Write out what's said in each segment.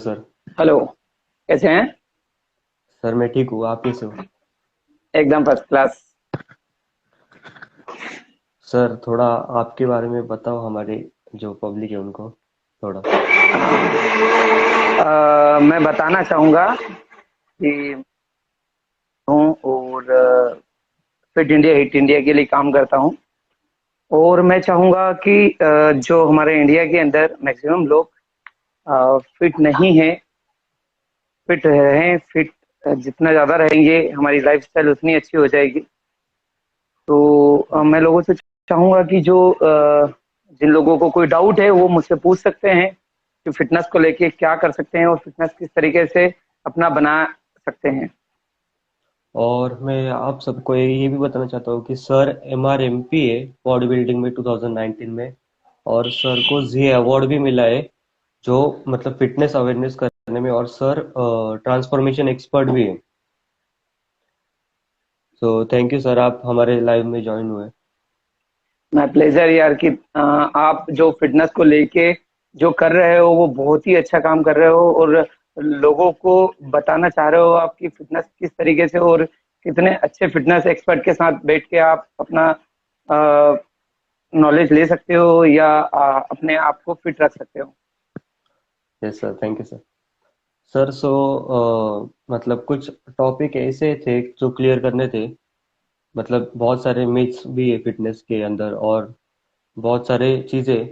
Sir. Hello. कैसे हैं? Sir मैं ठीक हूँ, आप कैसे हो? एकदम फर्स्ट क्लास। सर थोड़ा आपके बारे में बताओ, हमारे जो पब्लिक है उनको थोड़ा। मैं बताना चाहूँगा कि हूँ और फिट इंडिया हिट इंडिया के लिए काम करता हूँ। और मैं चाहूँगा कि जो हमारे इंडिया के अंदर मैक्सिमम लोग फिट नहीं हैं, फिट रहें। फिट जितना ज़्यादा रहेंगे हमारी लाइफस्टाइल उतनी अच्छी हो जाएगी। तो मैं लोगों से चाहूँगा कि जो जिन लोगों को कोई डाउट है वो मुझसे पूछ सकते हैं कि फिटनेस को लेके क्या कर सकते हैं और फिटनेस किस तरीके से अपना बना सकते हैं। और मैं आप सबको ये भी बताना चाहता हूँ कि सर MRMP है बॉडी बिल्डिंग में 2019 में। और सर को जी अवार्ड भी मिला है, जो मतलब फिटनेस अवेयरनेस करने में। और सर ट्रांसफॉर्मेशन एक्सपर्ट भी है। तो थैंक यू सर, आप हमारे लाइव में ज्वाइन हुए। मैं प्लेजर यार कि आप जो फिटनेस को लेके जो कर रहे हो वो बहुत ही अच्छा काम कर रहे हो और लोगों को बताना चाह रहे हो आपकी फिटनेस किस तरीके से और कितने अच्छे फिटनेस एक्सपर्ट के साथ बैठ के आप अपना नॉलेज ले सकते हो या अपने आप को फिट रख सकते हो। Yes sir, thank you sir. Sir मतलब कुछ टॉपिक ऐसे थे जो क्लियर करने थे। मतलब बहुत सारे मिथ्स भी है फिटनेस के अंदर, और बहुत सारे चीजें।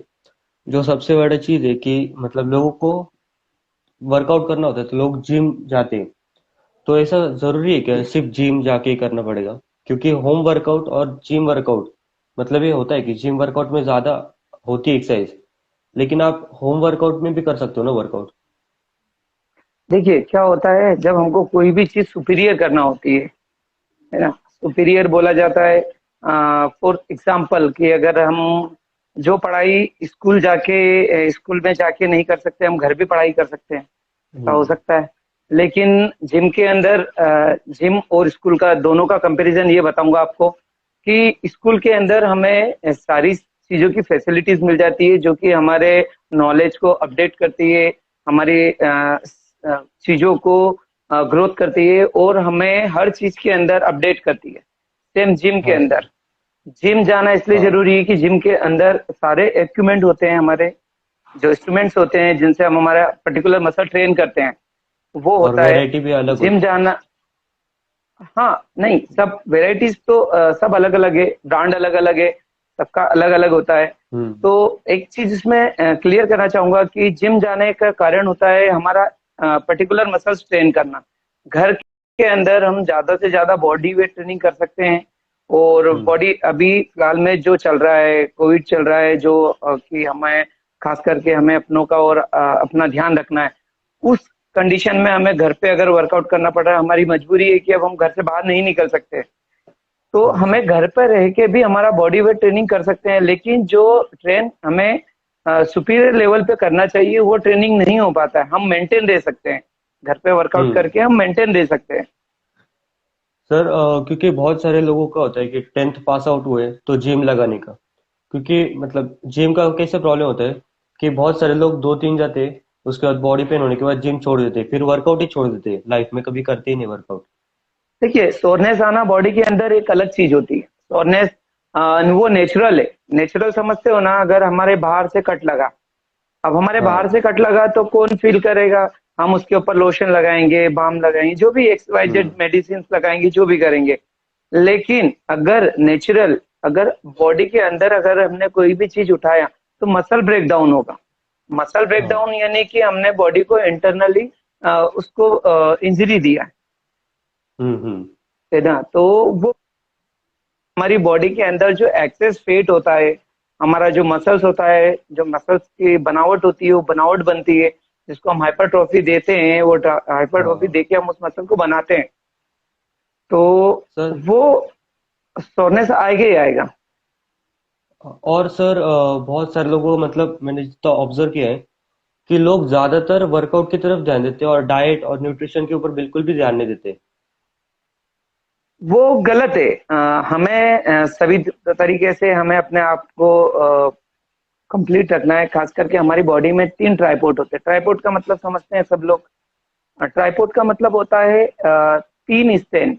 जो सबसे बड़ी चीज है कि मतलब लोगों को वर्कआउट करना होता है तो लोग जिम जाते हैं। तो ऐसा जरूरी है क्या सिर्फ जिम जाके ही करना पड़ेगा? क्योंकि होम वर्कआउट और जिम वर्कआउट मतलब ये होता है कि जिम वर्कआउट में ज्यादा होती है एक्सरसाइज, लेकिन आप होम वर्कआउट में भी कर सकते हो ना वर्कआउट। देखिए क्या होता है जब हमको कोई भी चीज सुपीरियर करना होती है ना। सुपीरियर बोला जाता है फॉर एग्जाम्पल कि अगर हम जो पढ़ाई स्कूल में जाके नहीं कर सकते हम घर भी पढ़ाई कर सकते हैं, ऐसा हो हम्म। सकता है। लेकिन जिम के अंदर जिम और स्कूल का दोनों का कंपैरिजन ये बताऊंगा आपको कि स्कूल के अंदर हमें सारी चीजों की फैसिलिटीज मिल जाती है जो कि हमारे नॉलेज को अपडेट करती है, हमारी चीजों को ग्रोथ करती है और हमें हर चीज के अंदर अपडेट करती है। सेम जिम के हाँ सर। अंदर, जिम जाना इसलिए हाँ। जरूरी है कि जिम के अंदर सारे इक्विपमेंट होते हैं, हमारे जो इंस्ट्रूमेंट्स होते हैं जिनसे हम हमारा पर्टिकुलर मसल ट्रेन करते हैं वो और होता है। वैरायटी भी अलग जिम होती है। जाना, हाँ नहीं सब वेराइटीज तो सब अलग अलग है, ब्रांड अलग अलग है, सबका अलग अलग होता है। हम्म। तो एक चीज इसमें क्लियर करना चाहूंगा कि जिम जाने का कारण होता है हमारा पर्टिकुलर मसल्स ट्रेन करना। घर के अंदर हम ज्यादा से ज्यादा बॉडी वेट ट्रेनिंग कर सकते हैं और हम्म। बॉडी अभी फिलहाल में जो चल रहा है कोविड चल रहा है जो कि हमें खास करके हमें अपनों का और अपना ध्यान रखना है। उस कंडीशन में हमें घर पे अगर वर्कआउट करना पड़ रहा है, हमारी मजबूरी है कि अब हम घर से बाहर नहीं निकल सकते, तो हाँ सर। हमें घर पर रह के भी हमारा बॉडी वेट ट्रेनिंग कर सकते हैं। लेकिन जो ट्रेन हमें सुपीरियर लेवल पे करना चाहिए वो ट्रेनिंग नहीं हो पाता है, हम मेंटेन रह सकते हैं घर पे वर्कआउट हम्म। करके, हम मेंटेन रह सकते हैं। सर क्योंकि बहुत सारे लोगों का होता है कि 10th पास आउट हुए तो जिम लगाने का। क्योंकि मतलब जिम का कैसे प्रॉब्लम होता है कि बहुत सारे लोग 2 3 जाते, उसके बाद बॉडी पेन होने के बाद जिम छोड़ देते, फिर वर्कआउट ही छोड़ देते, लाइफ में कभी करते ही नहीं वर्कआउट। देखिए सोरनेस आना बॉडी के अंदर एक अलग चीज होती है। सोरनेस वो नेचुरल है, नेचुरल समझते हो ना। अगर हमारे बाहर से कट लगा, अब हमारे बाहर हाँ। से कट लगा तो कौन फील करेगा? हम उसके ऊपर लोशन लगाएंगे, बाम लगाएंगे, जो भी एक्स वाई जेड हम्म। मेडिसिन लगाएंगे, जो भी करेंगे। लेकिन अगर नेचुरल, अगर बॉडी के अंदर अगर हमने कोई भी चीज उठाया तो मसल ब्रेकडाउन होगा। मसल हाँ। ब्रेकडाउन यानी कि हमने बॉडी को इंटरनली उसको इंजरी दिया हम्म। है ना। तो वो हमारी बॉडी के अंदर जो एक्सेस फेट होता है, हमारा जो मसल्स होता है, जो मसल्स की बनावट होती है वो बनावट बनती है जिसको हम हाइपरट्रॉफी देते हैं। वो हाइपरट्रॉफी हाँ देके हम उस मसल को बनाते हैं, तो सर। वो सोरनेस आएगा ही आएगा। और सर बहुत सारे लोगों को मतलब मैंने जितना ऑब्जर्व किया है कि लोग ज्यादातर वर्कआउट की तरफ ध्यान देते हैं और डाइट और न्यूट्रिशन के ऊपर बिल्कुल भी ध्यान नहीं देते। वो गलत है। हमें सभी तरीके से हमें अपने आप को कंप्लीट रखना है। खास करके हमारी बॉडी में 3 ट्राइपोड होते हैं। ट्राइपोड का मतलब समझते हैं सब लोग। ट्राइपोड का मतलब होता है 3 स्टैंड।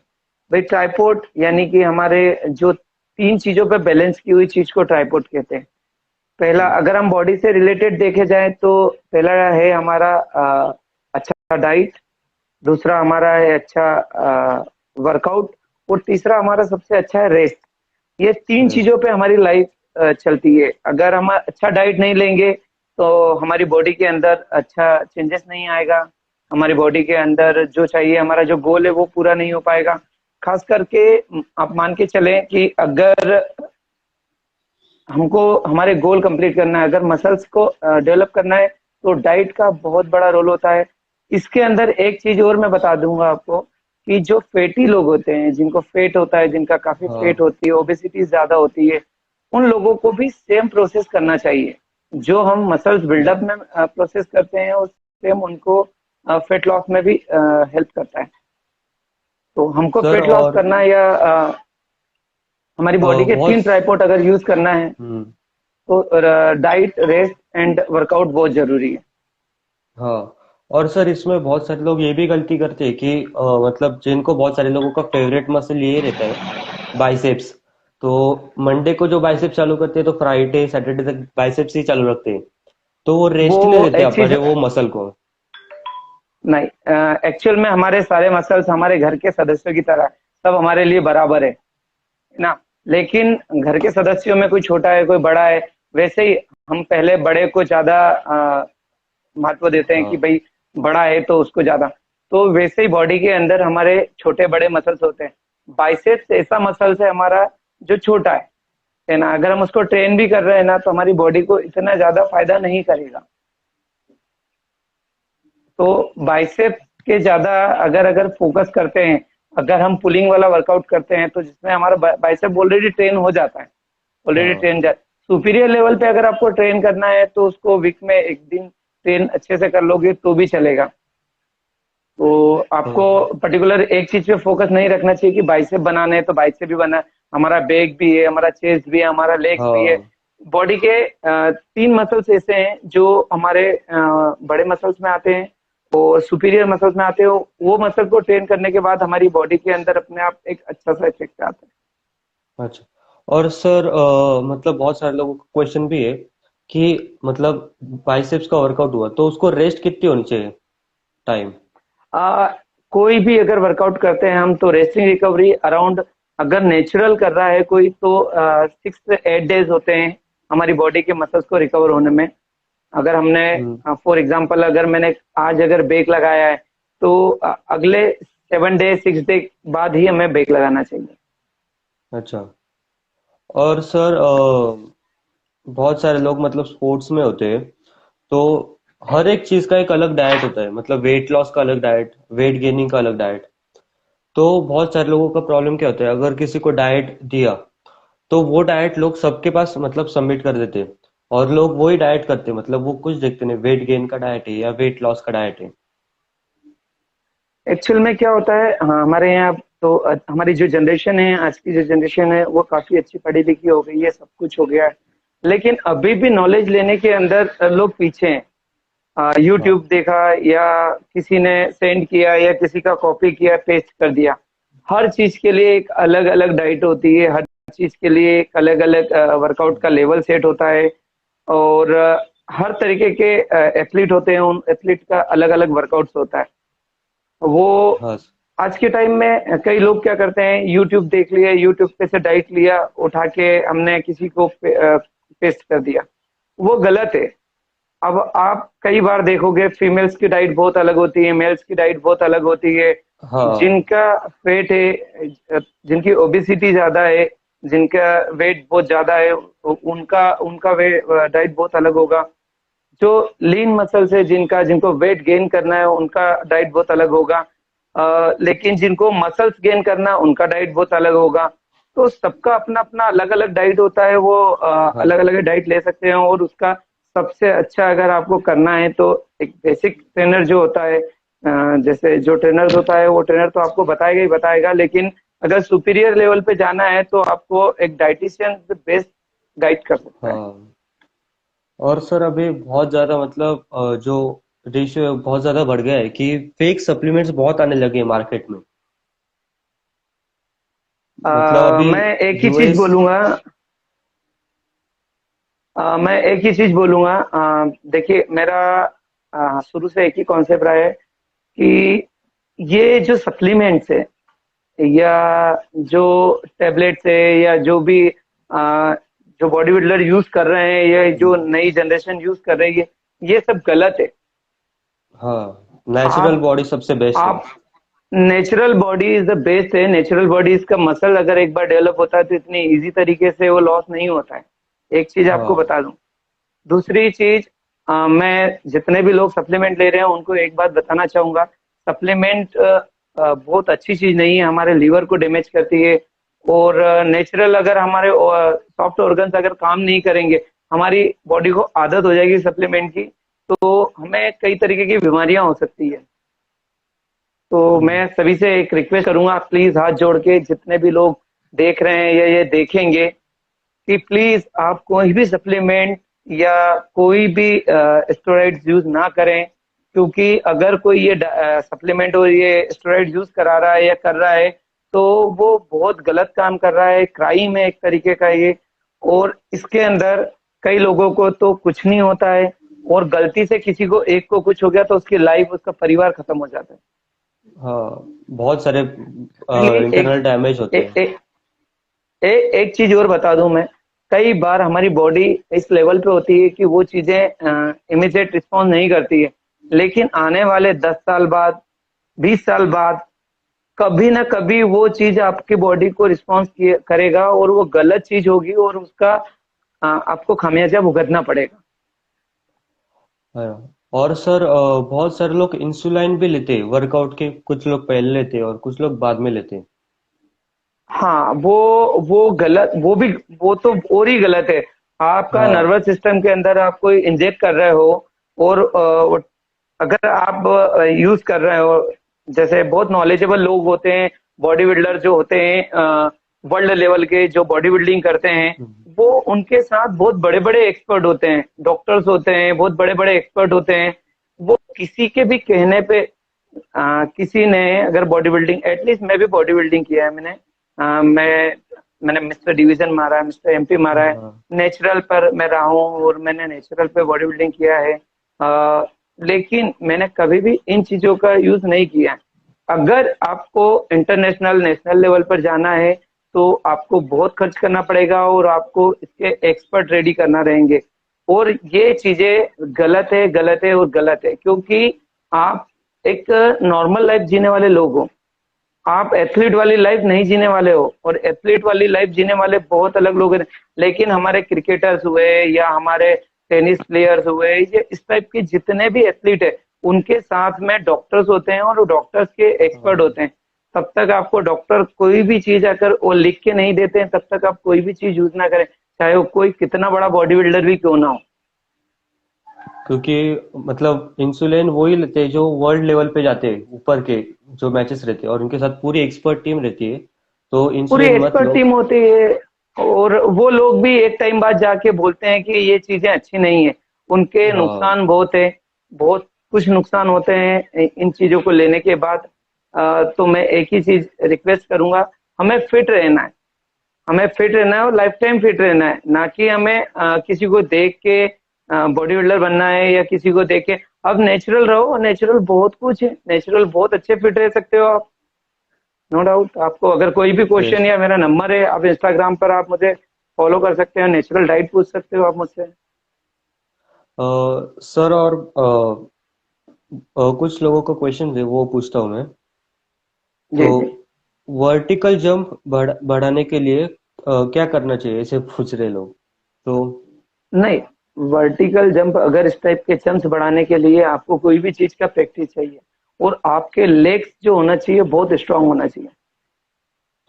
भाई ट्राइपोड यानी कि हमारे जो 3 चीजों पे बैलेंस की हुई चीज को ट्राइपोड कहते हैं। पहला, हम्म। अगर हम बॉडी से रिलेटेड देखे जाए तो पहला है हमारा अच्छा डाइट। दूसरा हमारा है अच्छा वर्कआउट। और तीसरा हमारा सबसे अच्छा है रेस्ट। ये 3 चीजों रेस्ट। पे हमारी लाइफ चलती है। अगर हम अच्छा डाइट नहीं लेंगे तो हमारी बॉडी के अंदर अच्छा चेंजेस नहीं आएगा। हमारी बॉडी के अंदर जो चाहिए, हमारा जो गोल है वो पूरा नहीं हो पाएगा। खास करके आप मान के चलें कि अगर हमको हमारे गोल कंप्लीट करना है, अगर मसल्स को डेवलप करना है, तो डाइट का बहुत बड़ा रोल होता है। इसके अंदर एक चीज और मैं बता दूंगा आपको कि जो फैटी लोग होते हैं, जिनको फेट होता है, जिनका काफी फेट हाँ। होती है, ओबेसिटी ज्यादा होती है, उन लोगों को भी सेम प्रोसेस करना चाहिए। जो हम मसल्स बिल्डअप में प्रोसेस करते हैं, उस सेम उनको फेट लॉस में भी हेल्प करता है। तो हमको सर फेट लॉस और करना है या हमारी बॉडी के बहुत 3 ट्राइपोर्ट अगर यूज करना है, हम्म। तो डाइट, रेस्ट एंड वर्कआउट बहुत जरूरी है। हाँ। और सर इसमें बहुत सारे लोग ये भी गलती करते हैं कि मतलब जिनको बहुत सारे लोगों का फेवरेट मसल ये रहता है बाइसेप्स। तो मंडे को जो बाइसेप्स चालू करते हैं तो फ्राइडे सैटरडे तक बाइसेप्स ही चालू रखते हैं। तो वो वो रेस्ट नहीं देते एक चीज अपने वो मसल को। नहीं, एक्चुअल में हमारे सारे मसल्स हमारे घर के सदस्यों की तरह है। सब हमारे लिए बराबर है ना। लेकिन घर के सदस्यों में कोई छोटा है, कोई बड़ा है। वैसे ही हम पहले बड़े को ज्यादा महत्व देते हैं कि हाँ। भाई बड़ा है तो उसको ज्यादा। तो वैसे ही बॉडी के अंदर हमारे छोटे बड़े मसल्स होते हैं। बाइसेप्स ऐसा मसल्स है हमारा जो छोटा है ना। अगर हम उसको ट्रेन भी कर रहे हैं ना, तो हमारी बॉडी को इतना ज्यादा फायदा नहीं करेगा। तो बाइसेप के ज्यादा अगर अगर फोकस करते हैं, अगर हम पुलिंग वाला वर्कआउट करते हैं, तो जिसमें हमारा बाइसेप ऑलरेडी ट्रेन हो जाता है। ऑलरेडी हाँ। ट्रेन जा सुपीरियर लेवल पे अगर आपको ट्रेन करना है, तो उसको वीक में एक दिन ट्रेन अच्छे से कर लोगे तो भी चलेगा। तो आपको हाँ। पर्टिकुलर एक चीज पे फोकस नहीं रखना चाहिए कि बाइसेप बनाना है तो बाइसेप भी बना। हमारा बैक भी है, हमारा चेस्ट भी है, हमारा लेग्स भी है। हाँ। बॉडी के 3 मसल्स ऐसे हैं जो हमारे बड़े मसल्स में आते हैं और सुपीरियर मसल्स में आते हैं। वो मसल को ट्रेन करने के बाद हमारी बॉडी के अंदर अपने आप एक अच्छा सा इफेक्ट आता है। अच्छा। और सर मतलब बहुत सारे लोगों का क्वेश्चन भी है कि मतलब बाइसेप्स का वर्कआउट हुआ तो उसको रेस्ट कितनी होनी चाहिए टाइम। आ, कोई भी अगर वर्कआउट करते हैं हम, तो रेस्टिंग रिकवरी अराउंड, अगर नेचुरल कर रहा है कोई, तो 6 से 8 डेज होते हैं हमारी बॉडी के मसल्स को रिकवर होने में। अगर हमने हम्म। फॉर एग्जांपल अगर मैंने आज अगर ब्रेक लगाया है, तो अगले 7 डे 6 डे बाद ही हमें ब्रेक लगाना चाहिए। अच्छा। और सर बहुत सारे लोग मतलब स्पोर्ट्स में होते हैं तो हर एक चीज का एक अलग डाइट होता है मतलब वेट लॉस का अलग डाइट वेट गेनिंग का अलग डाइट। तो बहुत सारे लोगों का प्रॉब्लम क्या होता है अगर किसी को डाइट दिया तो वो डाइट लोग सबके पास मतलब सबमिट कर देते हैं और लोग वही डाइट करते हैं मतलब वो कुछ देखते नहीं वेट गेन का डाइट है या वेट लॉस का डाइट है। एक्चुअल में क्या होता है, हाँ, हमारे यहाँ तो हमारी जो जनरेशन है, आज की जो जनरेशन है, वो काफी अच्छी पढ़ी लिखी हो गई है, सब कुछ हो गया है। लेकिन अभी भी नॉलेज लेने के अंदर लोग पीछे हैं। हाँ। यूट्यूब देखा या किसी ने सेंड किया या किसी का कॉपी किया, पेस्ट कर दिया। हर चीज के लिए एक अलग अलग डाइट होती है। हर चीज के लिए एक अलग अलग वर्कआउट का लेवल सेट होता है। और हर तरीके के एथलीट होते हैं, उन एथलीट का अलग अलग वर्कआउट्स होता है। वो हाँ। आज के टाइम में कई लोग क्या करते हैं, यूट्यूब देख लिया, यूट्यूब पे से डाइट लिया, उठा के हमने किसी को पेस्ट कर दिया। वो गलत है। अब आप कई बार देखोगे, फीमेल्स की डाइट बहुत अलग होती है, मेल्स की डाइट बहुत अलग होती है। हाँ। जिनका पेट है, जिनकी ओबेसिटी ज्यादा है, जिनका वेट बहुत ज्यादा है, उनका उनका वे डाइट बहुत अलग होगा। जो लीन मसल्स है, जिनका जिनको वेट गेन करना है, उनका डाइट बहुत अलग होगा। लेकिन जिनको मसल्स गेन करना है, उनका डाइट बहुत अलग होगा। तो सबका अपना अपना अलग अलग डाइट होता है। वो हाँ। अलग अलग डाइट ले सकते हैं। और उसका सबसे अच्छा अगर आपको करना है, तो एक बेसिक ट्रेनर जो होता है, जैसे जो ट्रेनर होता है, वो ट्रेनर तो आपको बताएगा ही बताएगा। लेकिन अगर सुपीरियर लेवल पे जाना है, तो आपको एक डाइटिशियन बेस्ट गाइड कर सकता है। हाँ। और सर अभी बहुत ज्यादा मतलब जो रेशियो है बहुत ज्यादा बढ़ गया है कि फेक सप्लीमेंट्स बहुत आने लगे हैं मार्केट में। मतलब अभी मैं एक ही चीज यूएस। बोलूंगा। मैं एक ही चीज बोलूंगा। देखिए, मेरा शुरू से एक ही कॉन्सेप्ट रहा है कि ये जो सप्लीमेंट्स है या जो टेबलेट्स है या जो भी जो बॉडी बिल्डर यूज कर रहे हैं या जो नई जनरेशन यूज कर रही है, ये सब गलत है। हाँ, नेचुरल आप बॉडी सबसे बेस्ट है। आप natural body is the best है। नेचुरल बॉडी का मसल अगर एक बार डेवलप होता है तो इतनी इजी तरीके से वो लॉस नहीं होता है। एक चीज आपको हाँ। बता दूं। दूसरी चीज, मैं जितने भी लोग सप्लीमेंट ले रहे हैं उनको एक बात बताना चाहूंगा। सप्लीमेंट बहुत अच्छी चीज नहीं है, हमारे लीवर को डैमेज करती है। और नेचुरल अगर हमारे सॉफ्ट ऑर्गन्स अगर काम नहीं करेंगे, हमारी बॉडी को आदत हो जाएगी सप्लीमेंट की, तो हमें कई तरीके की बीमारियां हो सकती है। तो हम्म। मैं सभी से एक रिक्वेस्ट करूंगा, प्लीज हाथ जोड़ के जितने भी लोग देख रहे हैं या ये देखेंगे, कि प्लीज आप कोई भी सप्लीमेंट या कोई भी स्टेरॉइड्स यूज ना करें। क्योंकि अगर कोई ये सप्लीमेंट और ये स्टेरॉइड यूज करा रहा है या कर रहा है, तो वो बहुत गलत काम कर रहा है, क्राइम है एक तरीके का ये। और इसके अंदर कई लोगों को तो कुछ नहीं होता है, और गलती से किसी को एक को कुछ हो गया तो उसकी लाइफ, उसका परिवार खत्म हो जाता है। हाँ, बहुत सारे फाइनली इंटरनल डैमेज होते हैं। एक एक चीज और बता दूं मैं। कई बार हमारी बॉडी इस लेवल पे होती है कि वो चीजें इमीडिएट रिस्पॉन्स नहीं करती है, लेकिन आने वाले 10 साल बाद, 20 साल बाद, कभी ना कभी वो चीज आपकी बॉडी को रिस्पॉन्स करेगा और वो गलत चीज होगी और उसका आपको खामियाजा भुगतना पड़ेगा। हाँ। और सर बहुत सारे लोग इंसुलिन भी लेते हैं वर्कआउट के, कुछ लोग पहले लेते हैं और कुछ लोग बाद में लेते हैं। हाँ, वो गलत, वो भी, वो तो और ही गलत है। आपका हाँ। नर्वस सिस्टम के अंदर आप कोई इंजेक्ट कर रहे हो, और अगर आप यूज कर रहे हो, जैसे बहुत नॉलेजेबल लोग होते हैं, बॉडी बिल्डर जो होते हैं वर्ल्ड लेवल के, जो बॉडी बिल्डिंग करते हैं, हम्म। वो उनके साथ बहुत बड़े बड़े एक्सपर्ट होते हैं, डॉक्टर्स होते हैं, बहुत बड़े बड़े एक्सपर्ट होते हैं। वो किसी के भी कहने पे, किसी ने अगर बॉडी बिल्डिंग, एटलीस्ट मैं भी बॉडी बिल्डिंग किया है, मैंने मिस्टर डिवीजन मारा है, मिस्टर एमपी मारा है। हाँ। नेचुरल पर मैं रहा हूँ और मैंने नेचुरल पे बॉडी बिल्डिंग किया है। लेकिन मैंने कभी भी इन चीजों का यूज नहीं किया है। अगर आपको इंटरनेशनल, नेशनल लेवल पर जाना है, तो आपको बहुत खर्च करना पड़ेगा और आपको इसके एक्सपर्ट रेडी करना रहेंगे। और ये चीजें गलत है, गलत है और गलत है, क्योंकि आप एक नॉर्मल लाइफ जीने वाले लोग हो। आप एथलीट वाली लाइफ नहीं जीने वाले हो, और एथलीट वाली लाइफ जीने वाले बहुत अलग लोग हैं। लेकिन हमारे क्रिकेटर्स हुए या हमारे टेनिस प्लेयर्स हुए, ये इस टाइप के जितने भी एथलीट है, उनके साथ में डॉक्टर्स होते हैं और डॉक्टर्स के एक्सपर्ट हाँ। होते हैं। तब तक आपको डॉक्टर कोई भी चीज अगर वो लिख के नहीं देते हैं, तब तक आप कोई भी चीज यूज ना करें, चाहे वो कोई कितना बड़ा बॉडी बिल्डर भी क्यों ना हो। क्योंकि मतलब इंसुलिन वही लेते हैं जो वर्ल्ड लेवल पे जाते हैं, ऊपर के जो मैचेस रहते हैं और उनके साथ पूरी एक्सपर्ट टीम रहती है। तो पूरी इंसुलिन मत एक्सपर्ट लो। टीम होती है, और वो लोग भी एक टाइम बाद जाके बोलते हैं कि ये चीजें अच्छी नहीं है। उनके हाँ। नुकसान बहुत है, बहुत कुछ नुकसान होते हैं इन चीजों को लेने के बाद। तो मैं एक ही चीज रिक्वेस्ट करूंगा, हमें फिट रहना है। हमें फिट रहना है और लाइफ टाइम फिट रहना है, ना कि हमें किसी को देख के बॉडी बिल्डर बनना है या किसी को देख के। अब नेचुरल रहो, नेचुरल बहुत कुछ है, नेचुरल बहुत अच्छे फिट रह सकते हो आप। नो डाउट, आपको अगर कोई भी क्वेश्चन, यस। या मेरा नंबर है, आप इंस्टाग्राम पर आप मुझे फॉलो कर सकते हो, नेचुरल डाइट पूछ सकते हो आप मुझसे। सर और कुछ लोगों का क्वेश्चन है वो पूछता हूँ मैं। तो जी जी। वर्टिकल जंप बढ़ाने के लिए क्या करना चाहिए, ऐसे पूछ रहे लोग। तो नहीं, वर्टिकल जंप अगर इस टाइप के जंप्स बढ़ाने के लिए आपको कोई भी चीज का प्रैक्टिस चाहिए, और आपके लेग्स जो होना चाहिए बहुत स्ट्रांग होना चाहिए।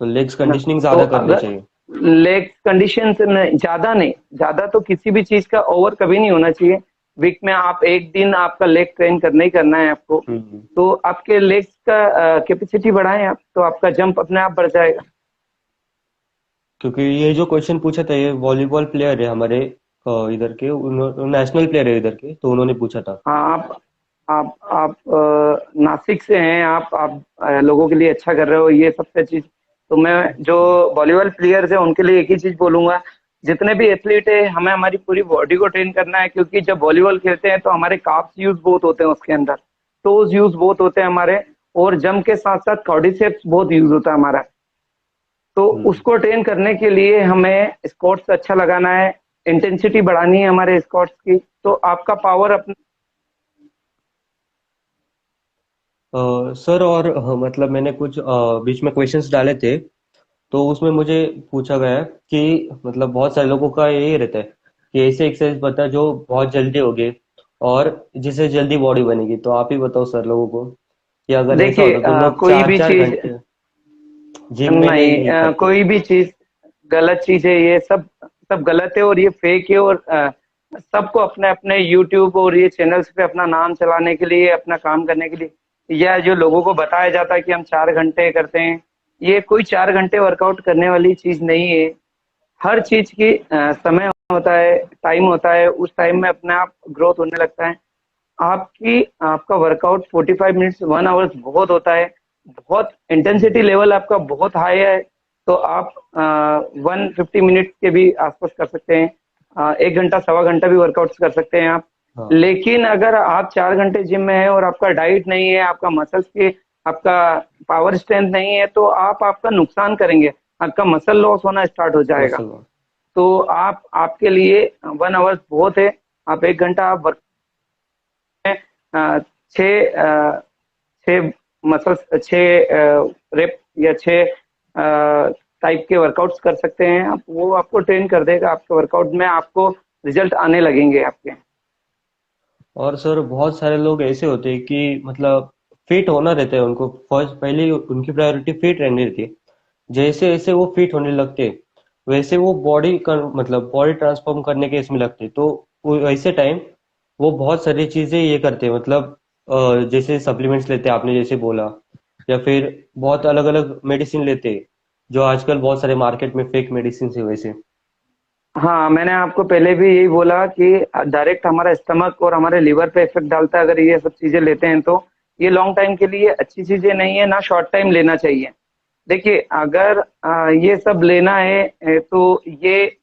लेग्स है ना? कंडीशनिंग तो ज्यादा करनी अगर चाहिए। लेग कंडीशन ज्यादा नहीं, ज्यादा तो किसी भी चीज का ओवर कभी नहीं होना चाहिए। वीक में आप एक दिन आपका लेग ट्रेन करना ही करना है आपको। हम्म। तो आपके लेग्स का कैपेसिटी बढ़ाएं आप, तो आपका जंप अपने आप बढ़ जाएगा। क्योंकि ये जो क्वेश्चन पूछा था ये वॉलीबॉल प्लेयर है हमारे इधर के, नेशनल प्लेयर है इधर के, तो उन्होंने पूछा था। हाँ, आप नासिक से हैं, आप लोगों के लिए अच्छा कर रहे हो, ये सबसे चीज। तो मैं जो वॉलीबॉल प्लेयर्स है उनके लिए एक ही चीज बोलूंगा, जितने भी एथलीट है हमें हमारी पूरी बॉडी को ट्रेन करना है, क्योंकि जब वॉलीबॉल खेलते हैं तो हमारे काफ्स यूज बहुत होते हैं उसके अंदर, टोज यूज बहुत होते हैं हमारे, और जम के साथ साथ क्वाड्रिसेप्स बहुत यूज होता है हमारा। तो हम्म। उसको ट्रेन करने के लिए हमें स्क्वाट्स अच्छा लगाना है, इंटेंसिटी बढ़ानी है हमारे स्क्वाट्स की, तो आपका पावर अपना। सर, और मतलब मैंने कुछ बीच में क्वेश्चंस डाले थे, तो उसमें मुझे पूछा गया है कि मतलब बहुत सारे लोगों का यही रहता है कि ऐसे एक्सरसाइज बता जो बहुत जल्दी होगी और जिससे जल्दी बॉडी बनेगी। तो आप ही बताओ सर लोगों को कि अगर ऐसा देखिए होता तो लोग कोई चार भी चार चीज, घंटे जिम में नहीं नहीं, नहीं करते। कोई भी चीज गलत चीज है, ये सब सब गलत है और ये फेक है। और सबको अपने अपने यूट्यूब और ये चैनल्स पे अपना नाम चलाने के लिए, अपना काम करने के लिए, या जो लोगों को बताया जाता है कि हम 4 घंटे करते हैं, ये कोई 4 घंटे वर्कआउट करने वाली चीज नहीं है। हर चीज की समय होता है, टाइम होता है, उस टाइम में अपने आप ग्रोथ होने लगता है। आपकी आपका वर्कआउट 45 मिनट्स 1 आवर्स बहुत होता है, बहुत इंटेंसिटी हम्म। लेवल आपका बहुत हाई है, तो आप 150 मिनट के भी आसपास कर सकते हैं, 1 घंटा 1.25 घंटा भी वर्कआउट कर सकते हैं आप। हाँ। लेकिन अगर आप 4 घंटे जिम में है और आपका डाइट नहीं है, आपका मसल्स की, आपका पावर स्ट्रेंथ नहीं है, तो आप आपका नुकसान करेंगे, आपका मसल लॉस होना स्टार्ट हो जाएगा। मसल। तो आप आपके लिए 1 आवर्स बहुत है। आप 1 घंटा आप वर्क में छः छः मसल्स, छः रेप या छः टाइप के वर्कआउट्स कर सकते हैं आप, वो आपको ट्रेन कर देगा, आपके वर्कआउट में आपको रिजल्ट आने लगेंगे आपके। और सर बहुत सारे लोग ऐसे होते हैं कि मतलब फिट होना रहता है उनको, फर्स्ट पहले उनकी प्रायोरिटी फिट रहनी रहती है। जैसे जैसे वो फिट होने लगते वैसे वो बॉडी का मतलब बॉडी ट्रांसफॉर्म करने के इसमें लगते, तो वैसे टाइम वो बहुत सारी चीजें ये करते हैं, मतलब जैसे सप्लीमेंट्स लेते हैं आपने जैसे बोला, या फिर बहुत अलग अलग मेडिसिन लेते हैं जो आजकल बहुत सारे मार्केट में फेक मेडिसिन है वैसे। हाँ, मैंने आपको पहले भी यही बोला कि डायरेक्ट हमारा स्टमक और हमारे लिवर पे इफेक्ट डालता है अगर ये सब चीजें लेते हैं तो। ये लॉन्ग टाइम के लिए अच्छी चीजें नहीं है, ना शॉर्ट टाइम लेना चाहिए। देखिए, अगर ये सब लेना है तो ये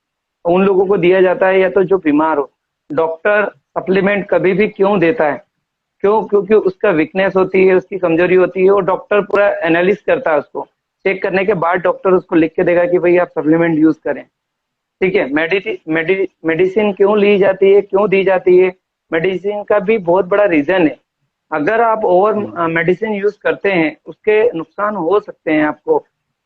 उन लोगों को दिया जाता है या तो जो बीमार हो। डॉक्टर सप्लीमेंट कभी भी क्यों देता है? क्यों? क्योंकि उसका वीकनेस होती है, उसकी कमजोरी होती है, और डॉक्टर पूरा एनालिस करता है उसको। चेक करने के बाद डॉक्टर उसको लिख के देगा कि भाई आप सप्लीमेंट यूज करें। ठीक है, मेडिसिन क्यों ली जाती है, क्यों दी जाती है? मेडिसिन का भी बहुत बड़ा रीजन है। अगर आप हम्म। ओवर मेडिसिन यूज करते हैं, उसके नुकसान हो सकते हैं आपको।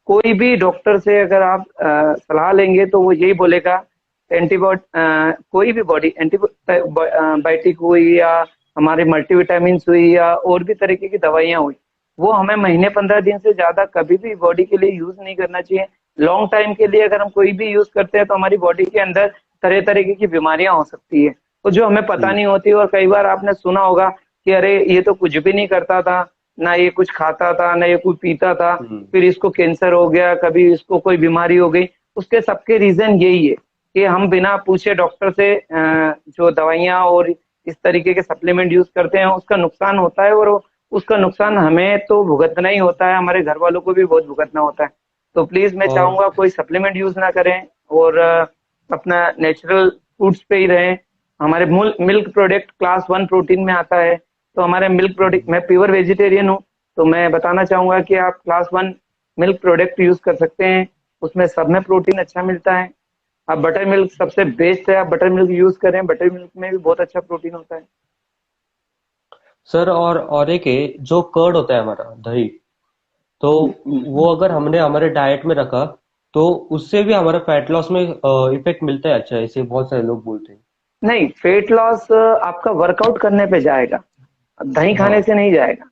कोई भी डॉक्टर से अगर आप सलाह लेंगे तो वो यही बोलेगा, एंटीबायोटिक, कोई भी बॉडी एंटीबायोटिक हुई या हमारे मल्टीविटामिन हुई या और भी तरीके की दवाइयाँ हुई, वो हमें महीने 15 दिन से ज्यादा कभी भी बॉडी के लिए यूज नहीं करना चाहिए। लॉन्ग टाइम के लिए अगर हम कोई भी यूज करते हैं तो हमारी बॉडी के अंदर तरह तरीके की बीमारियां हो सकती है, तो जो हमें पता हम्म। नहीं होती। और कई बार आपने सुना होगा कि अरे ये तो कुछ भी नहीं करता था, ना ये कुछ खाता था, ना ये कुछ पीता था, हम्म। फिर इसको कैंसर हो गया, कभी इसको कोई बीमारी हो गई। उसके सबके रीजन यही है कि हम बिना पूछे डॉक्टर से जो दवाइयाँ और इस तरीके के सप्लीमेंट यूज करते हैं, उसका नुकसान होता है। और उसका नुकसान हमें तो भुगतना ही होता है, हमारे घर वालों को भी बहुत भुगतना होता है। तो प्लीज मैं और चाहूंगा कोई सप्लीमेंट यूज ना करें, और अपना नेचुरल फूड्स पे ही रहें। हमारे मिल्क प्रोडक्ट क्लास 1 प्रोटीन में आता है, तो हमारे मिल्क प्रोडक्ट, मैं प्योर वेजिटेरियन हूँ, तो मैं बताना चाहूंगा कि आप क्लास 1 मिल्क प्रोडक्ट यूज कर सकते हैं। उसमें सब में प्रोटीन अच्छा मिलता है। अब बटर मिल्क सबसे बेस्ट है, आप बटर मिल्क यूज करें, बटर मिल्क में भी बहुत अच्छा प्रोटीन होता है। सर, और एक है जो कर्ड होता है हमारा दही, तो वो अगर हमने हमारे डाइट में रखा तो उससे भी हमारा फैट लॉस में इफेक्ट मिलता है, अच्छा ऐसे बहुत सारे लोग बोलते हैं। नहीं, वेट लॉस आपका वर्कआउट करने पे जाएगा, दही खाने से हाँ। नहीं जाएगा,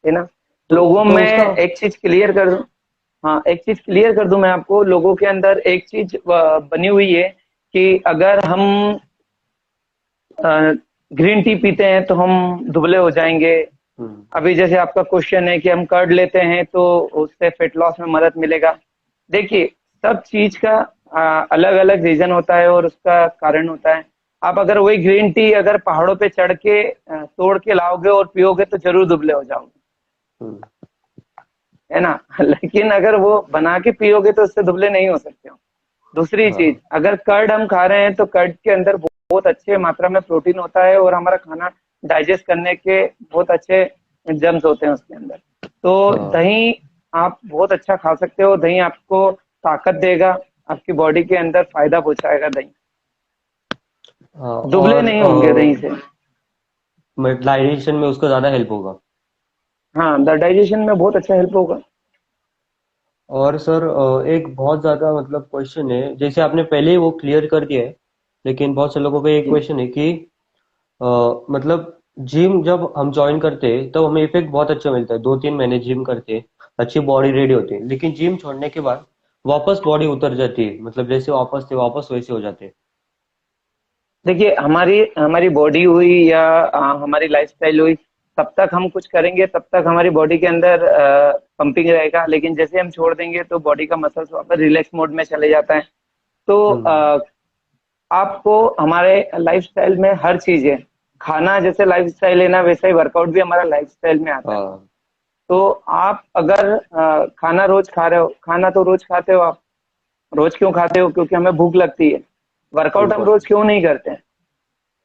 है ना। तो लोगों तो में उसका। एक चीज क्लियर कर दूं। हाँ, एक चीज क्लियर कर दूं मैं आपको, लोगों के अंदर एक चीज बनी हुई है कि अगर हम ग्रीन टी पीते हैं तो हम दुबले हो जाएंगे। हम्म। अभी जैसे आपका क्वेश्चन है कि हम कर्ड लेते हैं तो उससे फेट लॉस में मदद मिलेगा। देखिए, सब चीज का अलग अलग रीजन होता है और उसका कारण होता है। आप अगर वही ग्रीन टी अगर पहाड़ों पे चढ़ के तोड़ के लाओगे और पियोगे तो जरूर दुबले हो जाओगे, हम्म, है ना। लेकिन अगर वो बना के पियोगे तो उससे दुबले नहीं हो सकते हो। दूसरी चीज, हाँ अगर कर्ड हम खा रहे हैं तो कर्ड के अंदर बहुत अच्छे मात्रा में प्रोटीन होता है और हमारा खाना डाइजेस्ट करने के बहुत अच्छे जम्स होते हैं उसके अंदर। तो हाँ दही आप बहुत अच्छा खा सकते हो, दही आपको ताकत देगा, आपकी बॉडी के अंदर फायदा पहुंचाएगा दही। हाँ। दुबले और नहीं होंगे दही से। डाइजेशन में उसको ज्यादा हेल्प होगा। हाँ, डाइजेशन में बहुत अच्छा हेल्प होगा। और सर एक बहुत ज्यादा मतलब क्वेश्चन है, जैसे आपने पहले ही वो क्लियर कर दिया है, लेकिन बहुत से लोगों का एक जी। क्वेश्चन है कि अ, मतलब जिम जब हम ज्वाइन करते हैं तो हमें इफेक्ट बहुत अच्छा मिलता है, 2-3 महीने जिम करते हैं, अच्छी बॉडी रेडी होती है, लेकिन जिम छोड़ने के बाद वापस बॉडी उतर जाती है, मतलब जैसे वापस थे वापस वैसे हो जाते हैं। देखिए, हमारी हमारी बॉडी हुई या हमारी लाइफस्टाइल हुई, तब तक हम कुछ करेंगे तब तक हमारी बॉडी के अंदर पंपिंग रहेगा, लेकिन जैसे हम छोड़ देंगे तो बॉडी का मसल्स वापस रिलैक्स मोड में चले जाता है। तो हम्म। आपको हमारे लाइफस्टाइल में हर चीज है। खाना जैसे लाइफस्टाइल है ना, वैसे ही वर्कआउट भी हमारा लाइफस्टाइल में आता है। हाँ तो आप अगर खाना रोज खा रहे हो, खाना तो रोज खाते हो आप। रोज क्यों खाते हो? क्योंकि हमें भूख लगती है। वर्कआउट हम बिल्कुल। रोज क्यों नहीं करते हैं?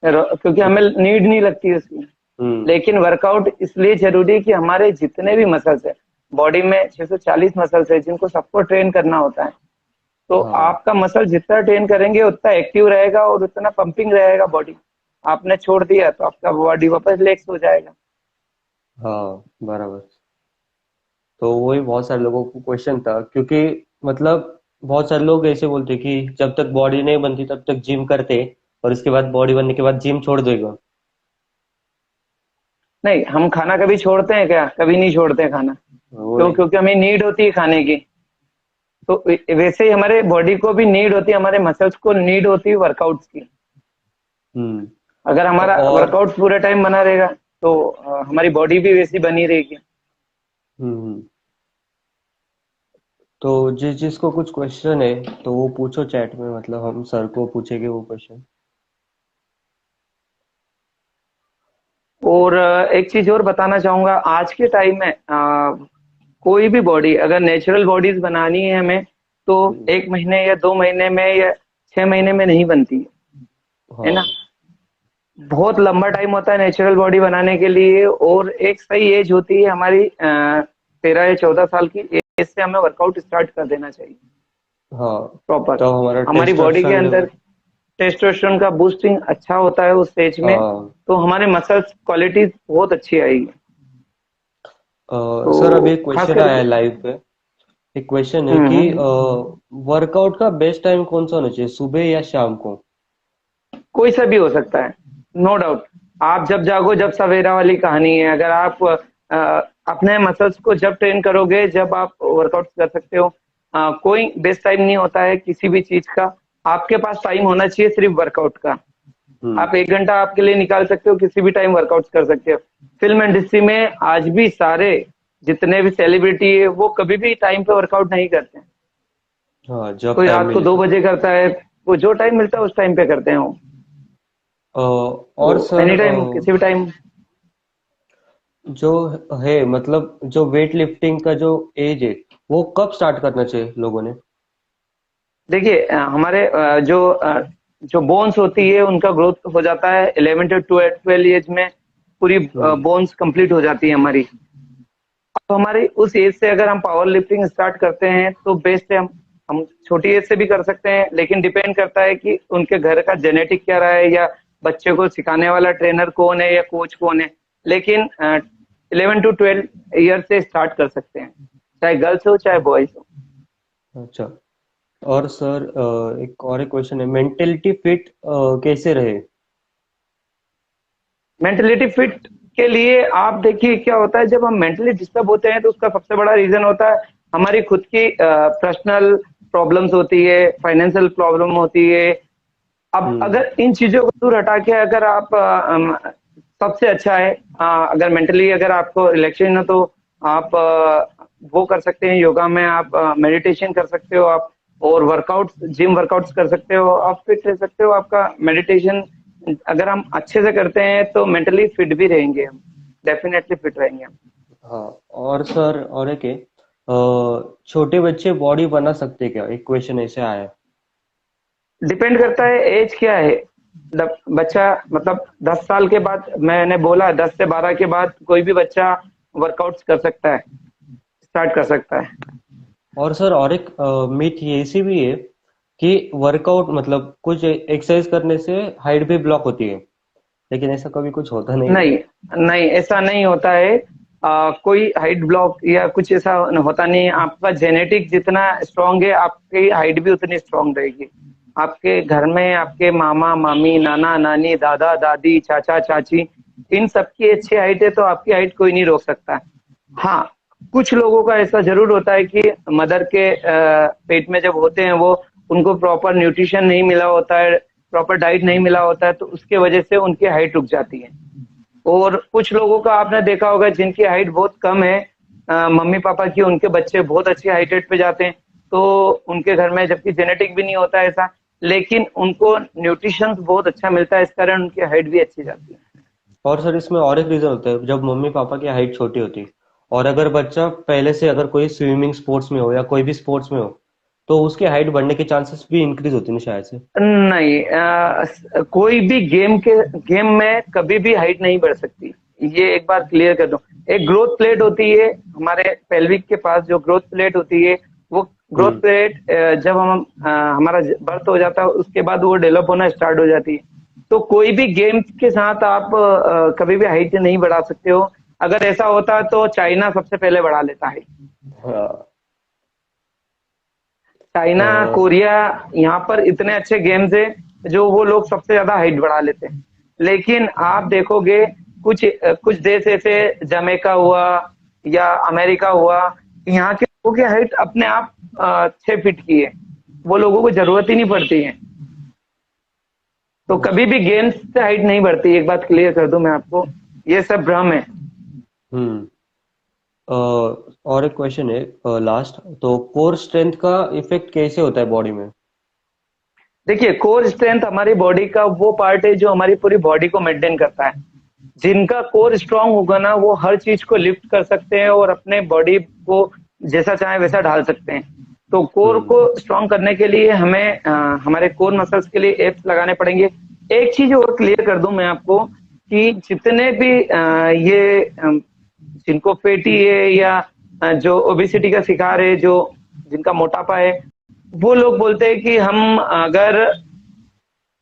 क्योंकि हमें नीड नहीं लगती है उसकी। हम्म। लेकिन वर्कआउट इसलिए जरूरी है कि हमारे जितने भी मसल्स है, बॉडी में 640 मसल्स है जिनको सबको ट्रेन करना होता है। तो हाँ आपका मसल जितना ट्रेन करेंगे उतना एक्टिव रहेगा और उतना पंपिंग रहेगा बॉडी। आपने छोड़ दिया तो आपका बॉडी वापस रिलैक्स हो जाएगा। हाँ बराबर। तो वही बहुत सारे लोगों को क्वेश्चन था, क्योंकि मतलब बहुत सारे लोग ऐसे बोलते कि जब तक बॉडी नहीं बनती तब तक जिम करते, और इसके बाद बॉडी बनने के बाद जिम छोड़ देगा। नहीं, हम खाना कभी छोड़ते हैं क्या? कभी नहीं छोड़ते हैं खाना। क्यों? वही। क्योंकि हमें नीड होती है खाने की। तो वैसे ही हमारे बॉडी को भी नीड होती है, हमारे मसल्स को नीड होती है वर्कआउट्स की। हम्म। अगर हमारा और वर्कआउट पूरे टाइम बना रहेगा तो हमारी बॉडी भी वैसी बनी रहेगी। हम्म। तो जिस जिसको कुछ क्वेश्चन है तो वो पूछो चैट में, मतलब हम सर को पूछेंगे वो क्वेश्चन। और एक चीज और बताना चाहूंगा, आज के टाइम में कोई भी बॉडी अगर नेचुरल बॉडीज बनानी है हमें, तो हम्म, 1 महीने या 2 महीने में या 6 महीने में नहीं बनती है ना। हाँ बहुत लंबा टाइम होता है नेचुरल बॉडी बनाने के लिए, और एक सही एज होती है हमारी 13 या 14 साल की एज से हमें वर्कआउट स्टार्ट कर देना चाहिए हाँ। प्रॉपर। तो हमारा हमारी बॉडी के टेस्टोस्टेरोन अंदर लेवल। टेस्टोस्टेरोन का बूस्टिंग अच्छा होता है उस एज में। हाँ। तो हमारे मसल्स क्वालिटी बहुत अच्छी आएगी। सर अभी तो एक खास क्वेश्चन आया है करके लाइव पे। एक क्वेश्चन है कि हम्म, वर्कआउट का बेस्ट टाइम कौन सा होना चाहिए, सुबह या शाम को? कोई सा भी हो सकता है, नो डाउट। आप जब जागो जब सवेरा वाली कहानी है। अगर आप अपने मसल्स को जब ट्रेन करोगे जब आप वर्कआउट कर सकते हो। कोई बेस्ट टाइम नहीं होता है किसी भी चीज का। आपके पास टाइम होना चाहिए सिर्फ वर्कआउट का। हम्म। आप 1 घंटा आपके लिए निकाल सकते हो, किसी भी टाइम वर्कआउट कर सकते हो। फिल्म इंडस्ट्री में आज भी सारे जितने भी सेलिब्रिटी है वो कभी भी टाइम पे वर्कआउट नहीं करते हैं। हाँ जब कोई टाइम रात को मिले 2 बजे करता है, वो जो टाइम मिलता है उस टाइम पे करते हैं वो। तो और सर एनी टाइम किसी भी टाइम। जो है मतलब जो वेट लिफ्टिंग का जो एज है वो कब स्टार्ट करना चाहिए लोगों ने? देखिए, हमारे जो बोन्स होती है उनका ग्रोथ हो जाता है 11 to 12 एज में। पूरी हम्म। बोन्स कंप्लीट हो जाती है हमारी। तो हमारी उस एज से अगर हम पावर लिफ्टिंग स्टार्ट करते हैं तो बेस्ट है। हम छोटी एज से भी कर सकते हैं, लेकिन डिपेंड करता है कि उनके घर का जेनेटिक क्या रहा है या बच्चे को सिखाने वाला ट्रेनर कौन है या कोच कौन है। लेकिन 11 to 12 ईयर से स्टार्ट कर सकते हैं, चाहे गर्ल्स हो चाहे बॉयज हो। अच्छा। और सर एक क्वेश्चन है, मेंटेलिटी फिट कैसे रहे? मेंटलिटी फिट के लिए आप देखिए क्या होता है, जब हम मेंटली डिस्टर्ब होते हैं तो उसका सबसे बड़ा रीजन होता है हमारी खुद की पर्सनल प्रॉब्लम्स होती है, फाइनेंशियल प्रॉब्लम होती है। अब हम्म। अगर इन चीजों को दूर हटा के अगर आप सबसे अच्छा है, अगर मेंटली अगर आपको रिलैक्सेशन हो तो आप वो कर सकते हैं। योगा में आप मेडिटेशन कर सकते हो, आप और वर्कआउट, जिम वर्कआउट्स कर सकते हो, आप फिट रह सकते हो। आपका मेडिटेशन अगर हम अच्छे से करते हैं तो मेंटली फिट भी रहेंगे हम, डेफिनेटली फिट रहेंगे हम। हाँ। और सर और एक है, छोटे बच्चे बॉडी बना सकते क्या? एक क्वेश्चन ऐसे आया है। डिपेंड करता है एज क्या है। बच्चा मतलब 10 साल के बाद, मैंने बोला 10 से 12 के बाद कोई भी बच्चा वर्कआउट्स कर सकता है, स्टार्ट कर सकता है। और सर और एक मिथ ये ऐसी भी है कि वर्कआउट मतलब कुछ एक्सरसाइज करने से हाइट भी ब्लॉक होती है, लेकिन ऐसा कभी कुछ होता नहीं है। नहीं, नहीं ऐसा नहीं होता है। कोई हाइट ब्लॉक या कुछ ऐसा होता नहीं है। आपका जेनेटिक जितना स्ट्रांग है, आपकी हाइट भी उतनी स्ट्रांग रहेगी। आपके घर में आपके मामा मामी, नाना नानी, दादा दादी, चाचा चाची, इन सबकी अच्छी हाइट है, तो आपकी हाइट कोई नहीं रोक सकता। हाँ, कुछ लोगों का ऐसा जरूर होता है कि मदर के पेट में जब होते हैं वो, उनको प्रॉपर न्यूट्रिशन नहीं मिला होता है, प्रॉपर डाइट नहीं मिला होता है, तो उसके वजह से उनकी हाइट रुक जाती है। और कुछ लोगों का आपने देखा होगा जिनकी हाइट बहुत कम है, मम्मी पापा की, उनके बच्चे बहुत अच्छी हाइट पे जाते हैं। तो उनके घर में, जबकि जेनेटिक भी नहीं होता है ऐसा, लेकिन उनको न्यूट्रिशन बहुत अच्छा मिलता है, इस कारण उनकी हाइट भी अच्छी जाती है। और सर इसमें और एक रीजन होता है, जब मम्मी पापा की हाइट छोटी होती है और अगर बच्चा पहले से अगर कोई स्विमिंग स्पोर्ट्स में हो या कोई भी स्पोर्ट्स में हो, तो उसकी हाइट बढ़ने के चांसेस भी इंक्रीज होते हैं शायद से। नहीं, कोई भी गेम में कभी भी हाइट नहीं बढ़ सकती। ये एक बार क्लियर कर दूं। एक ग्रोथ प्लेट होती है हमारे पेल्विक के पास, जो ग्रोथ प्लेट होती है, वो ग्रोथ हम्म। प्लेट जब हम हमारा बर्थ हो जाता है, उसके बाद वो डेवलप होना स्टार्ट हो जाती है। तो कोई भी गेम्स के साथ आप कभी भी हाइट नहीं बढ़ा सकते हो। अगर ऐसा होता तो चाइना सबसे पहले बढ़ा लेता है। हाँ। चाइना, अ, कोरिया, यहाँ पर इतने अच्छे गेम्स है जो वो लोग सबसे ज्यादा हाइट बढ़ा लेते हैं। लेकिन आप देखोगे कुछ देश ऐसे, जमैका हुआ या अमेरिका हुआ, यहाँ के लोगों की हाइट अपने आप 6 फीट की है। वो लोगों को जरूरत ही नहीं पड़ती है। तो कभी भी गेम्स से हाइट नहीं बढ़ती, एक बात क्लियर कर दूं मैं आपको, ये सब भ्रम है। हम्म। और एक क्वेश्चन है लास्ट, तो कोर स्ट्रेंथ का इफेक्ट कैसे होता है बॉडी में? देखिए, कोर स्ट्रेंथ हमारी बॉडी का वो पार्ट है जो हमारी पूरी बॉडी को मेंटेन करता है। जिनका कोर स्ट्रांग होगा ना, वो हर चीज को लिफ्ट कर सकते हैं और अपने बॉडी को जैसा चाहे वैसा ढाल सकते हैं। तो कोर हम्म। को स्ट्रांग करने के लिए हमें हमारे कोर मसल्स के लिए एप्स लगाने पड़ेंगे। एक चीज और क्लियर कर दूं मैं आपको, कि जितने भी जिनको फैटी है या जो ओबिसिटी का शिकार है, जो जिनका मोटापा है, वो लोग बोलते हैं कि हम अगर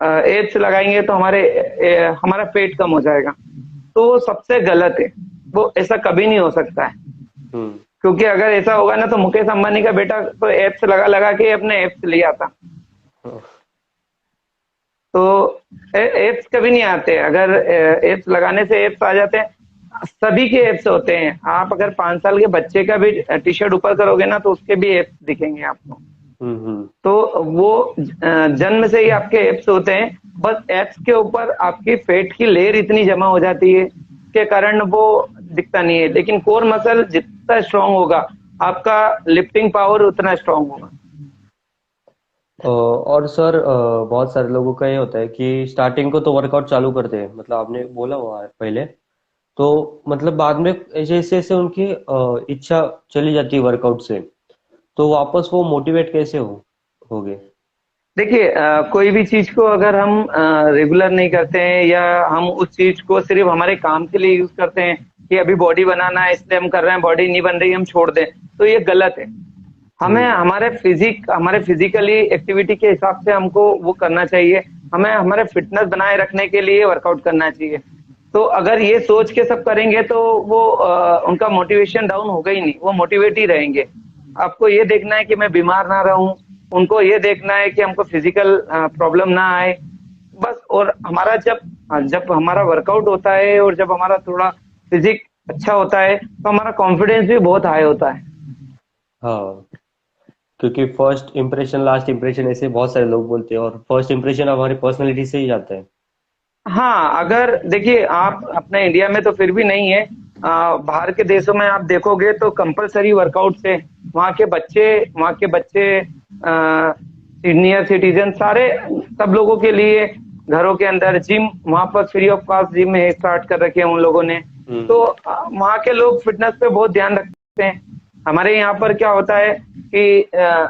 एप्स लगाएंगे तो हमारा पेट कम हो जाएगा। तो वो सबसे गलत है। वो ऐसा कभी नहीं हो सकता है। हम्म। क्योंकि अगर ऐसा होगा ना, तो मुकेश अंबानी का बेटा तो एप्स लगा लगा के अपने एप्स ले आता। तो एप्स कभी नहीं आते। अगर एप्स लगाने से एप्स आ जाते हैं, सभी के एप्स होते हैं। आप अगर 5 साल के बच्चे का भी टी शर्ट ऊपर करोगे ना, तो उसके भी एप्स दिखेंगे आपको। हम्म। तो वो जन्म से ही आपके एप्स होते हैं। बस एप्स के ऊपर आपकी फैट की लेयर इतनी जमा हो जाती है के कारण वो दिखता नहीं है। लेकिन कोर मसल जितना स्ट्रांग होगा, आपका लिफ्टिंग पावर उतना स्ट्रांग होगा। और सर बहुत सारे लोगों का ये होता है कि स्टार्टिंग को तो वर्कआउट चालू करते हैं, मतलब आपने बोला हुआ है पहले, तो मतलब बाद में जैसे जैसे उनकी इच्छा चली जाती है वर्कआउट से, तो वापस वो मोटिवेट कैसे होगे? देखिए, कोई भी चीज को अगर हम रेगुलर नहीं करते हैं, या हम उस चीज को सिर्फ हमारे काम के लिए यूज करते हैं कि अभी बॉडी बनाना है इसलिए हम कर रहे हैं, बॉडी नहीं बन रही हम छोड़ दें, तो ये गलत है। हमें हम्म। हमारे फिजिकली एक्टिविटी के हिसाब से हमको वो करना चाहिए। हमें हमारे फिटनेस बनाए रखने के लिए वर्कआउट करना चाहिए। तो अगर ये सोच के सब करेंगे तो वो उनका मोटिवेशन डाउन होगा ही नहीं, वो मोटिवेट ही रहेंगे। आपको ये देखना है कि मैं बीमार ना रहूं, उनको ये देखना है कि हमको फिजिकल प्रॉब्लम ना आए, बस। और हमारा जब जब हमारा वर्कआउट होता है और जब हमारा थोड़ा फिजिक अच्छा होता है, तो हमारा कॉन्फिडेंस भी बहुत हाई होता है। हाँ, क्योंकि फर्स्ट इम्प्रेशन लास्ट इम्प्रेशन ऐसे बहुत सारे लोग बोलते हैं, और फर्स्ट इम्प्रेशन हमारी पर्सनैलिटी से ही जाता है। हाँ, अगर देखिए, आप अपने इंडिया में तो फिर भी नहीं है। बाहर के देशों में आप देखोगे तो कंपलसरी वर्कआउट से वहाँ के बच्चे सीनियर सिटीजन सारे सब लोगों के लिए घरों के अंदर जिम वहां पर फ्री ऑफ कॉस्ट जिम है स्टार्ट कर रखे हैं उन लोगों ने। तो हम्म। वहाँ के लोग फिटनेस पे बहुत ध्यान रखते हैं। हमारे यहाँ पर क्या होता है कि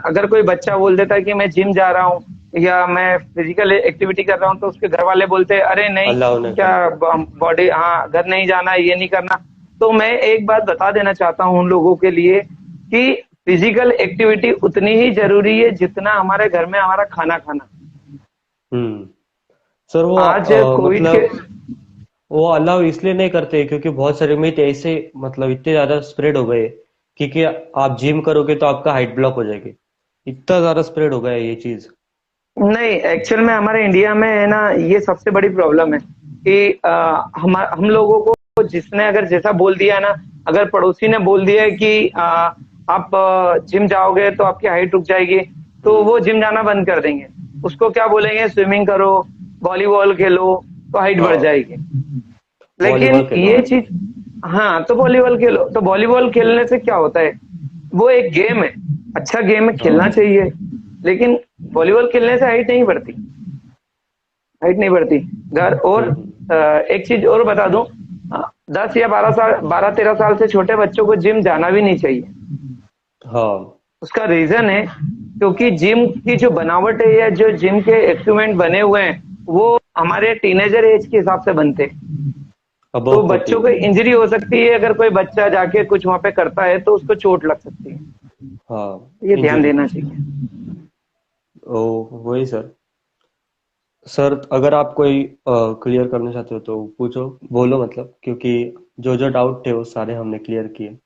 अगर कोई बच्चा बोल देता है कि मैं जिम जा रहा हूँ या मैं फिजिकल एक्टिविटी कर रहा हूँ तो उसके घर वाले बोलते हैं अरे नहीं, अलाउ नहीं क्या करते। बॉडी, हाँ घर नहीं जाना, ये नहीं करना। तो मैं एक बात बता देना चाहता हूँ उन लोगों के लिए कि फिजिकल एक्टिविटी उतनी ही जरूरी है जितना हमारे घर में हमारा खाना खाना। हम्म। सर वो आज कोविड के, मतलब वो अलाउ इसलिए नहीं करते क्योंकि बहुत सारे मिथ ऐसे मतलब इतने ज्यादा स्प्रेड हो गए कि आप जिम करोगे तो आपका हाइट ब्लॉक हो जाएगी। इतना ज्यादा स्प्रेड हो गया है ये चीज। नहीं एक्चुअल में हमारे इंडिया में है ना, ये सबसे बड़ी प्रॉब्लम है कि हम लोगों को जिसने अगर जैसा बोल दिया है ना, अगर पड़ोसी ने बोल दिया है कि आप जिम जाओगे तो आपकी हाइट रुक जाएगी, तो हम्म। वो जिम जाना बंद कर देंगे। उसको क्या बोलेंगे, स्विमिंग करो, वॉलीबॉल खेलो, तो हाइट बढ़ हाँ। जाएगी। लेकिन वॉलीबॉल खेलो ये आप। चीज, हाँ तो वॉलीबॉल खेलो, तो वॉलीबॉल खेलने से क्या होता है, वो एक गेम है, अच्छा गेम है, खेलना हाँ। चाहिए। लेकिन वॉलीबॉल खेलने से हाइट नहीं बढ़ती, हाइट नहीं बढ़ती। घर और एक चीज और बता दूं, 10 या 12 साल, 12-13 साल से छोटे बच्चों को जिम जाना भी नहीं चाहिए। हाँ। उसका रीजन है क्योंकि जिम की जो बनावट है या जो जिम के इक्विपमेंट बने हुए हैं वो हमारे टीनेजर एज के हिसाब से बनते हैं। तो अबव बच्चों 14। को इंजरी हो सकती है, अगर कोई बच्चा जाके कुछ वहां पे करता है तो उसको चोट लग सकती है। हाँ। ये ध्यान इंजरी। देना चाहिए। ओ, वही सर। सर अगर आप कोई क्लियर करना चाहते हो तो पूछो, बोलो मतलब, क्योंकि जो जो डाउट थे वो सारे हमने क्लियर किए।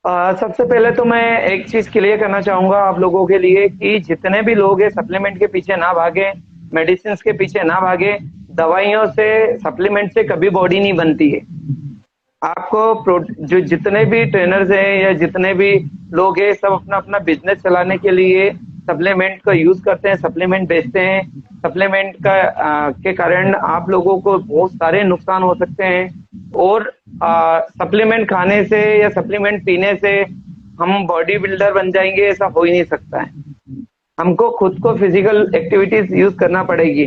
सबसे पहले तो मैं एक चीज क्लियर करना चाहूंगा आप लोगों के लिए कि जितने भी लोग हैं सप्लीमेंट के पीछे ना भागे, मेडिसिन के पीछे ना भागे। दवाइयों से, सप्लीमेंट से कभी बॉडी नहीं बनती है। आपको जो जितने भी ट्रेनर्स हैं या जितने भी लोग हैं सब अपना अपना बिजनेस चलाने के लिए सप्लीमेंट का यूज करते हैं, सप्लीमेंट बेचते हैं। सप्लीमेंट का के कारण आप लोगों को बहुत सारे नुकसान हो सकते हैं। और सप्लीमेंट खाने से या सप्लीमेंट पीने से हम बॉडी बिल्डर बन जाएंगे, ऐसा हो ही नहीं सकता है। हमको खुद को फिजिकल एक्टिविटीज यूज करना पड़ेगी,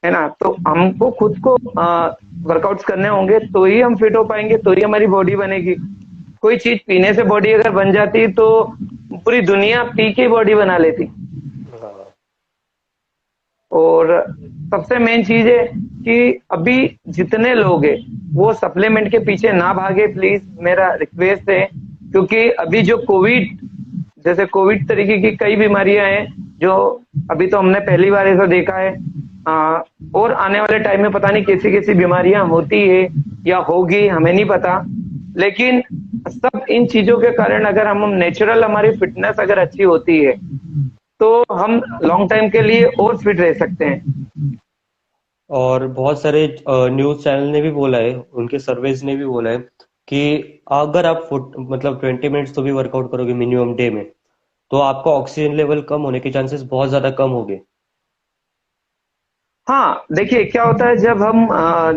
है ना। तो हमको खुद को वर्कआउट्स करने होंगे तो ही हम फिट हो पाएंगे, तो ही हमारी बॉडी बनेगी। कोई चीज पीने से बॉडी अगर बन जाती तो पूरी दुनिया पी के बॉडी बना लेती। हाँ। और सबसे मेन चीज है कि अभी जितने लोग हैं वो सप्लीमेंट के पीछे ना भागे, प्लीज मेरा रिक्वेस्ट है। क्योंकि अभी जो कोविड, जैसे कोविड तरीके की कई बीमारियां हैं जो अभी तो हमने पहली बार ऐसा देखा है। और आने वाले टाइम में पता नहीं कैसी कैसी बीमारियां होती है या होगी, हमें नहीं पता। लेकिन सब इन चीजों के कारण अगर हम नेचुरल, हमारी फिटनेस अगर अच्छी होती है तो हम लॉन्ग टाइम के लिए और फिट रह सकते हैं। और बहुत सारे न्यूज चैनल ने भी बोला है, उनके सर्वेज ने भी बोला है कि अगर आप फुट मतलब 20 मिनट्स तो भी वर्कआउट करोगे मिनिमम डे में, तो आपका ऑक्सीजन लेवल कम होने के चांसेस बहुत ज्यादा कम हो गए। हाँ देखिए क्या होता है, जब हम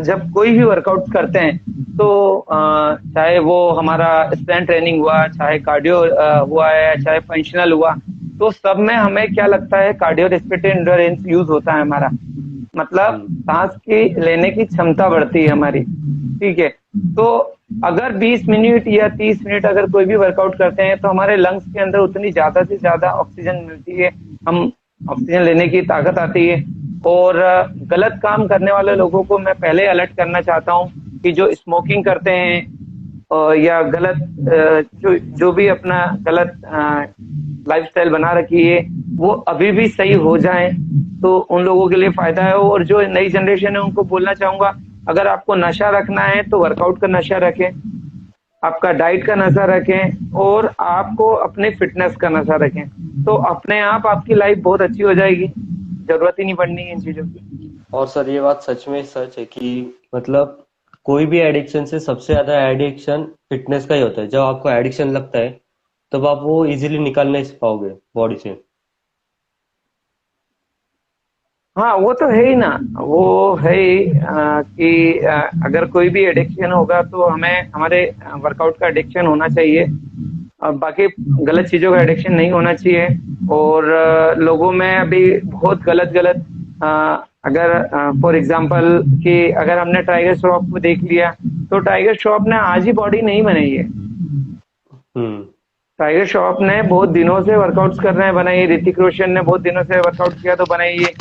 जब कोई भी वर्कआउट करते हैं तो चाहे वो हमारा स्ट्रेंथ ट्रेनिंग हुआ, चाहे कार्डियो हुआ है, चाहे फंक्शनल हुआ, तो सब में हमें क्या लगता है, कार्डियो रेस्पिरेटरी एंड्योरेंस यूज होता है हमारा। मतलब हम्म। सांस की लेने की क्षमता बढ़ती है हमारी, ठीक है। तो अगर 20 मिनट या 30 मिनट अगर कोई भी वर्कआउट करते हैं तो हमारे लंग्स के अंदर उतनी ज्यादा से ज्यादा ऑक्सीजन मिलती है, हम ऑक्सीजन लेने की ताकत आती है। और गलत काम करने वाले लोगों को मैं पहले अलर्ट करना चाहता हूँ कि जो स्मोकिंग करते हैं या गलत जो जो भी अपना गलत लाइफस्टाइल बना रखी है वो अभी भी सही हो जाए तो उन लोगों के लिए फायदा है। और जो नई जनरेशन है उनको बोलना चाहूंगा, अगर आपको नशा रखना है तो वर्कआउट का नशा रखें, आपका डाइट का नशा रखें और आपको अपने फिटनेस का नशा रखें। तो अपने आप आपकी लाइफ बहुत अच्छी हो जाएगी, जरूरत ही नहीं पड़नी है इन चीजों की। और सर ये बात सच में सच है कि मतलब कोई भी एडिक्शन से सबसे ज्यादा एडिक्शन फिटनेस का ही होता है। जब आपको एडिक्शन लगता है तब आप वो इजीली निकाल नहीं पाओगे बॉडी से। हाँ वो तो है ही ना, वो है ही कि अगर कोई भी एडिक्शन होगा तो हमें हमारे वर्कआउट का एडिक्शन होना चाहिए, बाकी गलत चीजों का एडिक्शन नहीं होना चाहिए। और लोगों में अभी बहुत गलत गलत अगर फॉर एग्जांपल कि अगर हमने टाइगर श्रॉफ को देख लिया, तो टाइगर श्रॉफ ने आज ही बॉडी नहीं बनाई है। हम्म। टाइगर श्रॉफ ने बहुत दिनों से वर्कआउट्स कर रहे हैं, बनाई। ऋतिक रोशन ने बहुत दिनों से वर्कआउट किया तो बनाई है।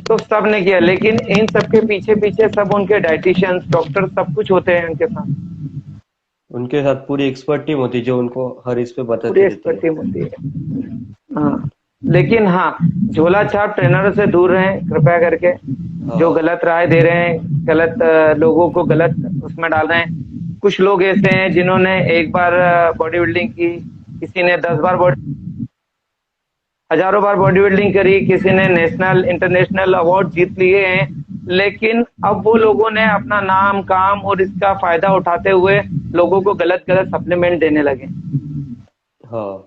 तो सब ने किया, लेकिन इन सब के पीछे पीछे सब उनके डाइटिशियंस, डॉक्टर, सब कुछ होते हैं उनके साथ। उनके साथ पूरी एक्सपर्ट टीम होती है जो उनको हर इस पे पूरी बताती रहती एक्सपर्ट है। टीम होती है। हाँ, लेकिन हाँ, झोला छाप ट्रेनरों से दूर रहें कृपया करके। जो हाँ। गलत राय दे रहे हैं, गलत लोगों को गलत उसमें डाल रहे हैं। कुछ लोग ऐसे हैं जिन्होंने एक बार बॉडी बिल्डिंग की, किसी ने 10 बार बॉडी, हजारों बार बॉडी बिल्डिंग करी, किसी ने नेशनल इंटरनेशनल अवार्ड जीत लिए हैं। लेकिन अब वो लोगों ने अपना नाम काम और इसका फायदा उठाते हुए लोगों को गलत गलत सप्लीमेंट देने लगे। हाँ,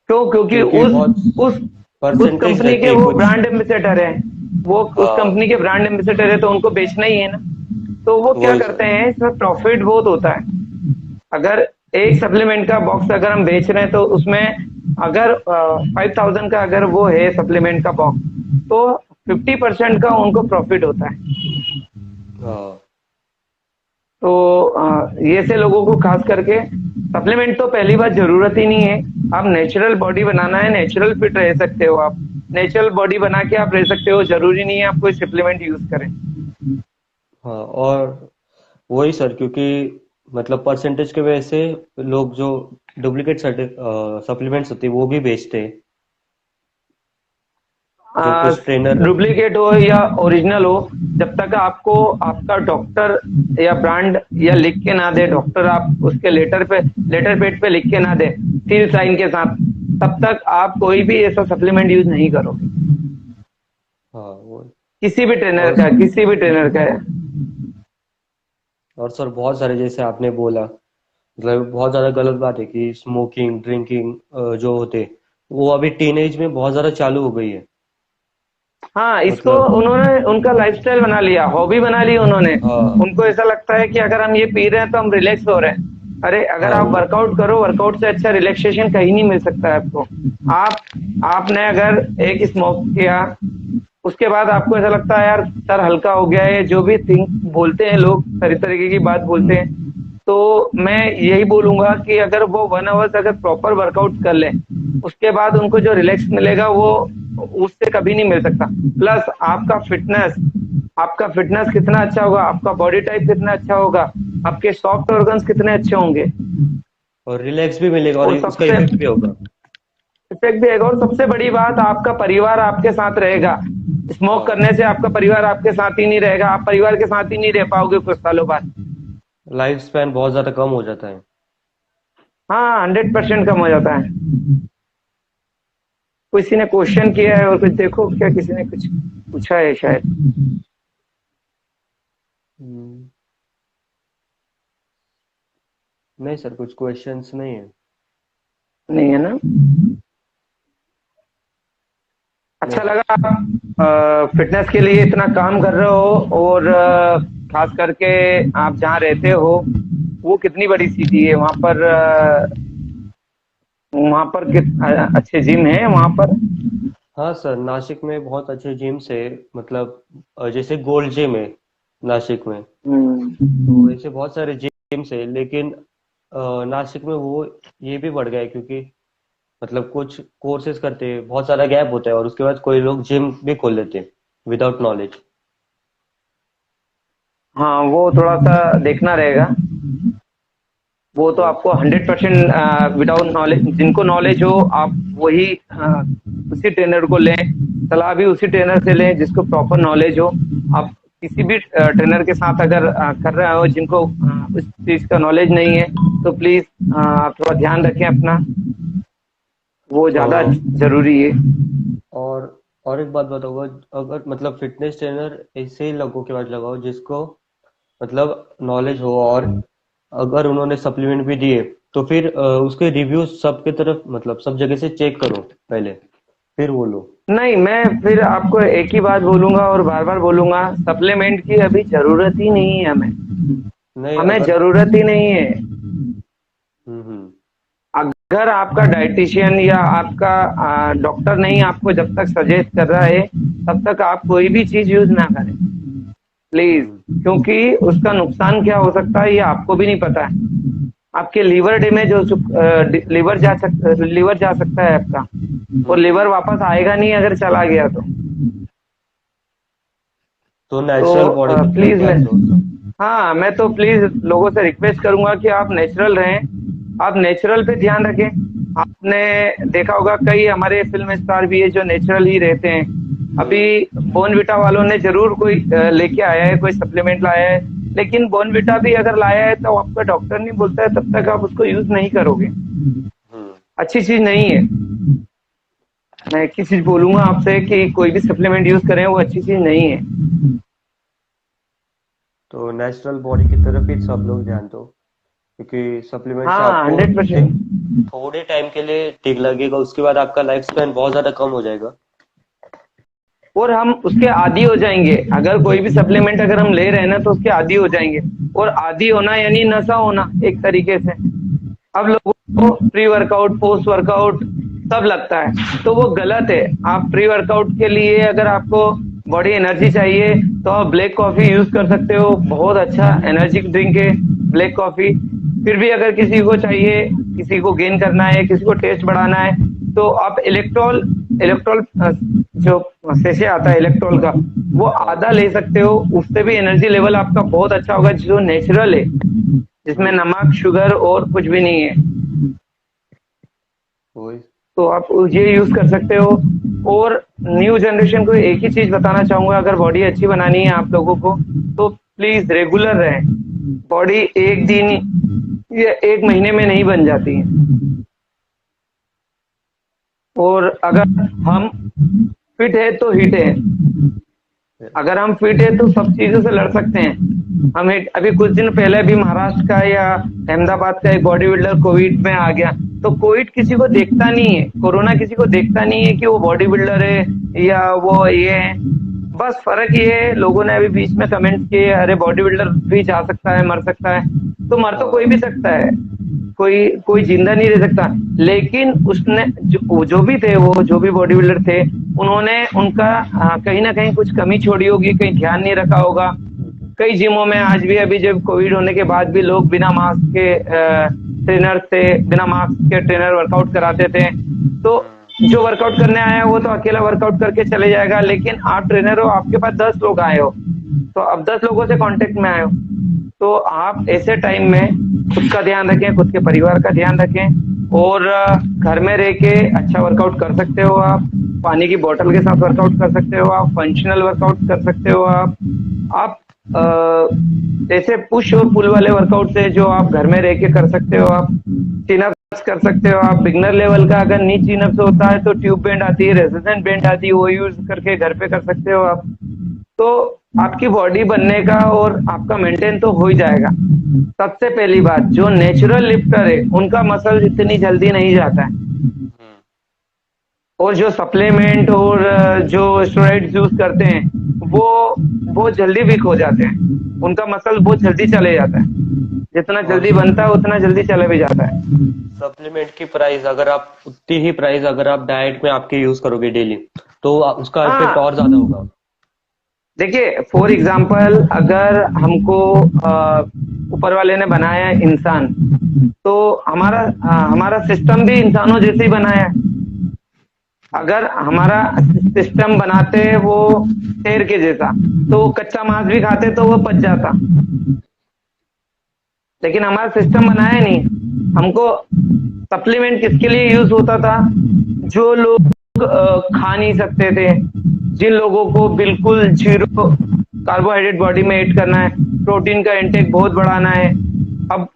क्यों? क्योंकि क्योंकि बहुत उस उस परसेंटेज कंपनी रहती के है वो कुछ। ब्रांड एम्बेसडर हैं। वो उस हाँ, कंपनी के ब्रांड एम्बेसडर है, तो उनको बेचना ही है ना। तो वो क्या वही करते सर। हैं, इसमें प्रॉफिट बहुत होता है। अगर एक सप्लीमेंट का बॉक्स अगर हम बेच रहे हैं, तो उसमें अगर 5,000 का अगर वो है सप्लीमेंट का बॉक्स, तो 50% का उनको प्रॉफिट होता है। हाँ। तो ये से लोगों को खास करके सप्लीमेंट तो पहली बात जरूरत ही नहीं है। आप नेचुरल बॉडी बनाना है, नेचुरल फिट रह सकते हो आप। नेचुरल बॉडी बना के आप रह सकते हो, जरूरी नहीं है आप कोई सप्लीमेंट यूज करें। हाँ, और वही सर, क्योंकि मतलब परसेंटेज की वजह से लोग जो डुप्लीकेट सप्लीमेंट्स होती है वो भी बेचते हैं। जो कुछ ट्रेनर। डुप्लीकेट हो या ओरिजिनल हो, जब तक आपको आपका डॉक्टर या ब्रांड या लिख के ना दे, डॉक्टर आप उसके लेटर पेड पे लिख के ना दे सील साइन के साथ, तब तक आप कोई भी ऐसा सप्लीमेंट यूज नहीं करोगे। हाँ, वो। किसी भी ट्रेनर और का, किसी भी ट्रेनर का है। और सर बहुत सारे जैसे आपने बोला, मतलब बहुत ज्यादा गलत बात है कि स्मोकिंग ड्रिंकिंग जो होते वो अभी टीनेज में बहुत ज्यादा चालू हो गई है। हाँ, इसको मतलब। उन्होंने उनका लाइफस्टाइल बना लिया, हॉबी बना ली उन्होंने। हाँ। उनको ऐसा लगता है कि अगर हम ये पी रहे हैं तो हम रिलैक्स हो रहे हैं। अरे, अगर हाँ, आप वो। वर्कआउट करो, वर्कआउट से अच्छा रिलैक्सेशन कहीं नहीं मिल सकता है आपको। आप आपने अगर एक स्मोक किया, उसके बाद आपको ऐसा लगता है यार सर हल्का हो गया है, जो भी थिंक बोलते हैं लोग, तरह तरीके की बात बोलते हम्म। हैं। तो मैं यही बोलूंगा कि अगर वो 1 आवर अगर प्रॉपर वर्कआउट कर लें, उसके बाद उनको जो रिलैक्स मिलेगा वो उससे कभी नहीं मिल सकता। प्लस आपका फिटनेस कितना अच्छा होगा, आपका बॉडी टाइप कितना अच्छा होगा, आपके सॉफ्ट ऑर्गन्स कितने अच्छे होंगे। और रिलैक्स भी मिलेगा और और उसका सबसे इफेक्ट भी होगा। इफेक्ट भी आएगा, और सबसे बड़ी बात, आपका परिवार आपके साथ रहेगा। स्मोक हाँ, करने से आपका परिवार आपके साथ ही नहीं रहेगा, आप परिवार के साथ ही नहीं रह पाओगे कुछ सालों बाद। लाइफ स्पैन बहुत ज्यादा कम हो जाता है। हाँ, 100% कम हो जाता है। किसी ने क्वेश्चन किया है और कुछ देखो, क्या किसी ने कुछ पूछा है शायद। हम्म, नहीं सर, कुछ क्वेश्चंस नहीं है। नहीं है ना? नहीं अच्छा सर। लगा आप फिटनेस के लिए इतना काम कर रहे हो। और खास करके आप जहाँ रहते हो, वो कितनी बड़ी सिटी है? वहाँ पर अच्छे जिम है वहाँ पर? हाँ सर, नासिक में बहुत अच्छे जिम्स है। मतलब जैसे गोल्ड जिम है नासिक में। तो हम्म। ऐसे बहुत सारे जिम्स है, लेकिन नासिक में वो ये भी बढ़ गया है क्योंकि मतलब कुछ कोर्सेज करते हैं, बहुत सारा गैप होता है और उसके बाद कोई लोग जिम भी खोल लेते हैं विदाउट नॉलेज। हाँ, वो थोड़ा सा देखना रहेगा। वो तो वही आपको सर। 100% विदाउट नॉलेज, जिनको नॉलेज हो आप वही उसी ट्रेनर को लें। सलाह भी उसी ट्रेनर से लें जिसको प्रॉपर नॉलेज हो। आप किसी भी ट्रेनर के साथ अगर कर रहे हो जिनको उस चीज का नॉलेज नहीं है, तो प्लीज आप थोड़ा ध्यान रखें अपना, वो अ, ज्यादा जरूरी है। और और एक बात बताऊंगा, अगर मतलब फिटनेस ट्रेनर ऐसे लोगों के पास लगाओ जिसको मतलब नॉलेज हो, और अगर उन्होंने सप्लीमेंट भी दिए तो फिर उसके रिव्यूज सबके तरफ मतलब सब जगह से चेक करो पहले, फिर वो लो। नहीं, मैं फिर आपको एक ही बात बोलूंगा और बार बार बोलूंगा, सप्लीमेंट की अभी जरूरत ही नहीं है हमें। नहीं, हमें अगर। जरूरत ही नहीं है। हम्म। अगर अगर आपका डाइटिशियन या आपका डॉक्टर नहीं आपको जब तक सजेस्ट कर रहा है तब तक आप कोई भी चीज यूज ना करें प्लीज, हम्म। क्योंकि उसका नुकसान क्या हो सकता है ये आपको भी नहीं पता है। आपके लीवर डैमेज हो लीवर जा सकता है आपका, और हम्म। लीवर वापस आएगा नहीं अगर चला गया तो तो नेचुरल बॉडी की तरफ प्लीज मैं ध्यान दो सब। हाँ मैं तो प्लीज लोगों से रिक्वेस्ट करूंगा कि आप नेचुरल रहें, आप नेचुरल पे ध्यान रखें। आपने देखा होगा कई हमारे फिल्म स्टार भी है जो नेचुरल ही रहते हैं। अभी हम्म। बोनविटा वालों ने जरूर कोई लेके आया है, कोई सप्लीमेंट लाया है, लेकिन बोनविटा भी अगर लाया है तो आपका डॉक्टर नहीं बोलता है तब तक आप उसको यूज नहीं करोगे। हम्म। अच्छी चीज नहीं है। मैं एक ही चीज बोलूंगा आपसे कि कोई भी सप्लीमेंट यूज करें वो अच्छी चीज नहीं है। तो नेचुरल बॉडी की तरफ ही सब लोग ध्यान दो, क्योंकि सप्लीमेंट से हाँ आपको 100%। थोड़े टाइम के लिए ठीक लगेगा, उसके बाद आपका लाइफ स्पैन बहुत ज्यादा कम हो जाएगा। और हम उसके आदी हो जाएंगे, अगर कोई भी सप्लीमेंट अगर हम ले रहे हैं ना तो उसके आदी हो जाएंगे। और आदी होना यानी नशा होना एक तरीके से। अब लोगों को प्री वर्कआउट पोस्ट वर्कआउट सब लगता है, तो वो गलत है। आप प्री वर्कआउट के लिए अगर आपको बॉडी एनर्जी चाहिए तो आप ब्लैक कॉफी यूज कर सकते हो, बहुत अच्छा एनर्जी ड्रिंक है ब्लैक कॉफी। फिर भी अगर किसी को चाहिए, किसी को गेन करना है, किसी को टेस्ट बढ़ाना है, तो आप इलेक्ट्रॉल इलेक्ट्रॉल जो सेशे आता है इलेक्ट्रॉल का, वो हाँ। आधा ले सकते हो। उससे भी एनर्जी लेवल आपका बहुत अच्छा होगा, जो नेचुरल है, जिसमें हम्म। नमक शुगर और कुछ भी नहीं है। वही। तो आप ये यूज कर सकते हो। और न्यू जनरेशन को एक ही चीज बताना चाहूंगा, अगर बॉडी अच्छी बनानी है आप लोगों को तो प्लीज रेगुलर रहें। बॉडी एक दिन या एक महीने में नहीं बन जाती है। और अगर हम फिट है तो हिट है। अगर हम फिट है तो सब चीजों से लड़ सकते हैं। हम एक अभी कुछ दिन पहले भी महाराष्ट्र का या अहमदाबाद का एक बॉडी बिल्डर कोविड में आ गया। तो कोविड किसी को देखता नहीं है, कोरोना किसी को देखता नहीं है कि वो बॉडी बिल्डर है या वो ये है। बस फर्क ये है, लोगों ने अभी बीच में कमेंट किए अरे बॉडी बिल्डर भी जा सकता है मर सकता है। तो मर तो कोई हाँ। भी सकता है, कोई कोई जिंदा नहीं रह सकता। लेकिन उसने जो भी थे, वो जो भी बॉडी बिल्डर थे, उन्होंने उनका कहीं ना कहीं कुछ कमी छोड़ी होगी, कहीं ध्यान नहीं रखा होगा। हम्म। कई जिमों में आज भी, अभी जब कोविड होने के बाद भी लोग बिना मास्क के ट्रेनर से, बिना मास्क के ट्रेनर वर्कआउट कराते थे। तो जो वर्कआउट करने आया है वो तो अकेला वर्कआउट करके चले जाएगा, लेकिन आप ट्रेनर हो, आपके पास 10 लोग आए हो, तो अब 10 लोगों से कांटेक्ट में आए हो, तो आप ऐसे टाइम में खुद का ध्यान रखें, खुद के परिवार का ध्यान रखें। और घर में रह के अच्छा वर्कआउट कर सकते हो आप, पानी की बोतल के साथ वर्कआउट कर सकते हो आप, फंक्शनल वर्कआउट कर सकते हो आप ऐसे पुश और पुल वाले वर्कआउट से जो आप घर में रह के कर सकते हो। आप चिनअप्स कर सकते हो। आप बिगनर लेवल का अगर नी चिनअप्स होता है तो ट्यूब बैंड आती है, रेजिस्टेंट बैंड आती है, वो यूज करके घर पे कर सकते हो आप। तो आपकी बॉडी बनने का और आपका मेंटेन तो हो ही जाएगा। सबसे पहली बात, जो नेचुरल लिफ्टर है उनका मसल इतनी जल्दी नहीं जाता है, हम्म। और जो सप्लीमेंट और जो स्टेरॉइड्स यूज करते हैं वो बहुत जल्दी वीक हो जाते हैं, उनका मसल बहुत जल्दी चले जाता है। जितना और जल्दी बनता है उतना जल्दी चले भी जाता है। सप्लीमेंट की प्राइस अगर आप उतनी ही प्राइस अगर आप डाइट में आपके यूज करोगे डेली, तो उसका इफेक्ट हाँ और ज्यादा होगा। देखिए, फॉर एग्जाम्पल अगर हमको ऊपर वाले ने बनाया है इंसान, तो हमारा सिस्टम भी इंसानों जैसे ही बनाया है। अगर हमारा सिस्टम बनाते वो शेर के जैसा, तो वो कच्चा मांस भी खाते तो वो पच जाता। लेकिन हमारा सिस्टम बनाया नहीं। हमको सप्लीमेंट किसके लिए यूज होता था? जो लोग खा नहीं सकते थे, जिन लोगों को बिल्कुल जीरो कार्बोहाइड्रेट बॉडी में ऐड करना है, प्रोटीन का इंटेक बहुत बढ़ाना है। अब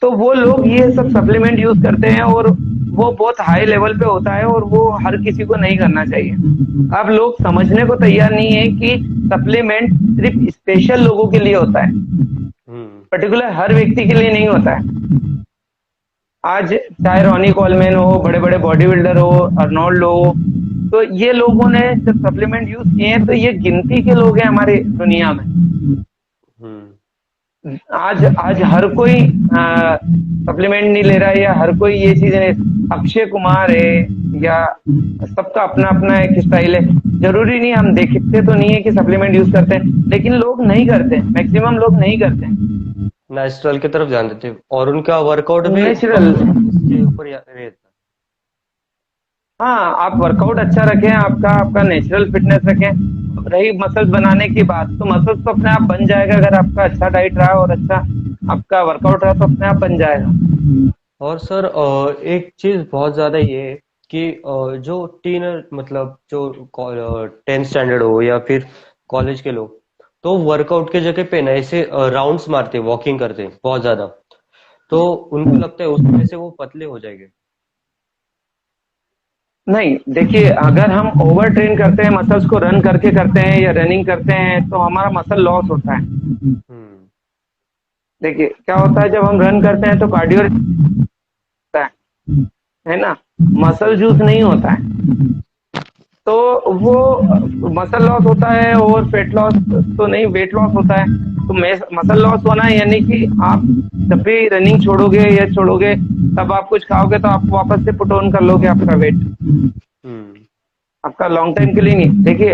तो वो लोग ये सब सप्लीमेंट यूज करते हैं, और वो बहुत हाई लेवल पे होता है, और वो हर किसी को नहीं करना चाहिए। अब लोग समझने को तैयार नहीं है कि सप्लीमेंट सिर्फ स्पेशल लोगों के लिए होता है, हम्म। पर्टिकुलर हर व्यक्ति के लिए नहीं होता है। आज चाहे रॉनी कॉलमैन हो, बड़े बड़े बॉडी बिल्डर हो, अर्नोल्ड हो, तो ये लोगों ने जब सप्लीमेंट यूज किए हैं तो ये गिनती के लोग हैं हमारी दुनिया में। हम्म। आज आज हर कोई सप्लीमेंट नहीं ले रहा है, या हर कोई ये चीजें नहीं। अक्षय कुमार है, या सबका अपना अपना एक स्टाइल है। जरूरी नहीं, हम देखते तो नहीं है कि सप्लीमेंट यूज करते हैं, लेकिन लोग नहीं करते, मैक्सिमम लोग नहीं करते। नेचुरल की तरफ जान देते, और उनका वर्कआउट भी नेचुरल। इसके ऊपर रहता। हाँ, आप वर्कआउट अच्छा रखें, आपका आपका नेचुरल फिटनेस रखें। रही मसल्स बनाने की बात, तो मसल्स तो अपने आप बन जाएगा, अगर आपका अच्छा डाइट रहा और अच्छा आपका वर्कआउट रहा तो अपने आप बन जाएगा। और सर एक चीज बहुत ज्यादा ये है कि जो टीन मतलब जो 10th स्टैंडर्ड हो या फिर कॉलेज के लोग, तो वर्कआउट की जगह पे ना ऐसे राउंड्स मारते, वॉकिंग करते बहुत ज्यादा। तो उनको लगता है उसमें से वो पतले हो जाएंगे। नहीं, देखिए, अगर हम ओवर ट्रेन करते हैं, मसल्स को रन करके करते हैं या रनिंग करते हैं, तो हमारा मसल लॉस होता है। हम्म। देखिए क्या होता है, जब हम रन करते हैं तो कार्डियो होता है ना, मसल हम्म। जूस नहीं होता है। तो वो मसल लॉस होता है, और फेट लॉस तो नहीं, वेट लॉस होता है। तो मसल लॉस होना है, यानी कि आप जब भी रनिंग छोड़ोगे या छोड़ोगे, तब आप कुछ खाओगे तो आप वापस से पुट ऑन कर लोगे आपका वेट। हम्म। आपका लॉन्ग टाइम के लिए नहीं। देखिए,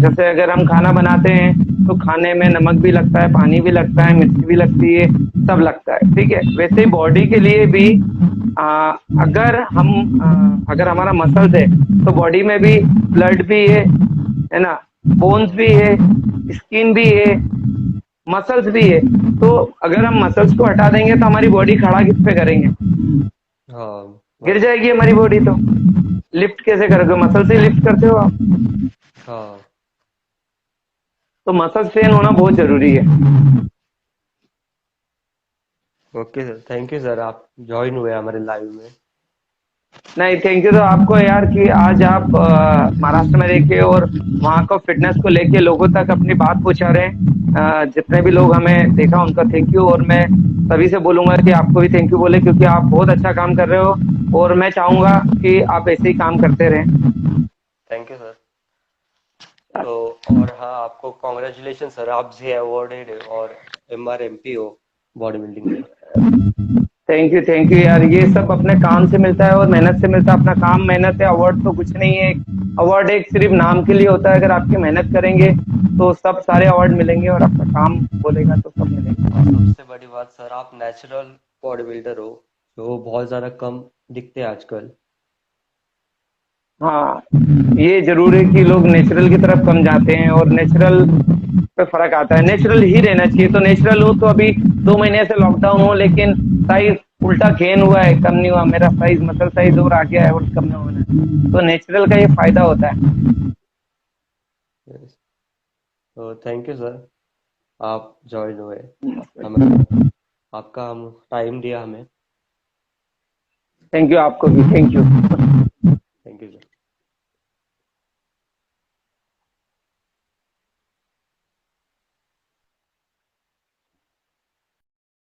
जैसे अगर हम खाना बनाते हैं, तो खाने में नमक भी लगता है, पानी भी लगता है, मिर्ची भी लगती है, सब लगता है, ठीक है। वैसे ही बॉडी के लिए भी, आ, अगर हमारा मसल्स है, तो बॉडी में भी ब्लड भी है ना, बोन्स भी है, स्किन भी है, मसल्स भी है। तो अगर हम मसल्स को हटा देंगे तो हमारी बॉडी खड़ा किस पे करेंगे? हाँ। गिर हाँ। जाएगी हमारी बॉडी। तो लिफ्ट कैसे करोगे? मसल से लिफ्ट करते हो आप। हाँ। तो मसल स्ट्रेन होना बहुत जरूरी है। Okay sir, thank you sir, आप ज्वाइन हुए हमारे लाइव में। नहीं, थैंक यू तो आपको यार, कि आज आप महाराष्ट्र में रह के और वहाँ को फिटनेस को लेके लोगों तक अपनी बात पहुंचा रहे हैं। जितने भी लोग हमें देखा उनका थैंक यू, और मैं सभी से बोलूंगा कि आपको भी थैंक यू बोले, क्योंकि आप बहुत अच्छा काम कर रहे हो, और मैं चाहूंगा कि आप ऐसे ही काम करते रहें। Thank you sir. तो और हाँ, आपको कॉन्ग्रेचुलेशन सर, आप जी अवॉर्डेड और MRMP हो बॉडी बिल्डिंग में। थैंक यू यार, ये सब अपने काम से मिलता है और मेहनत से मिलता है। अपना काम मेहनत है, अवार्ड तो कुछ नहीं है। अवार्ड एक सिर्फ नाम के लिए होता है। अगर आपकी मेहनत करेंगे तो सब सारे अवार्ड मिलेंगे, और आपका काम बोलेगा तो सब मिलेंगे। और सबसे बड़ी बात सर, आप नेचुरल बॉडी बिल्डर हो, जो बहुत ज्यादा कम दिखते हैं आजकल। हाँ, ये जरूर है कि लोग नेचुरल की तरफ कम जाते हैं, और नेचुरल पे फर्क आता है। नेचुरल ही रहना चाहिए। तो नेचुरल हो तो अभी 2 महीने से लॉकडाउन हो, लेकिन साइज उल्टा गेन हुआ है, कम नहीं हुआ। मेरा साइज, मसल साइज और आ गया है, और कम नहीं होना है। तो नेचुरल का ये फायदा होता है। Yes. तो थैंक यू सर, आप ज्वाइन हुए हमें, आपका हम टाइम दिया हमें। थैंक यू, आपको भी थैंक यू।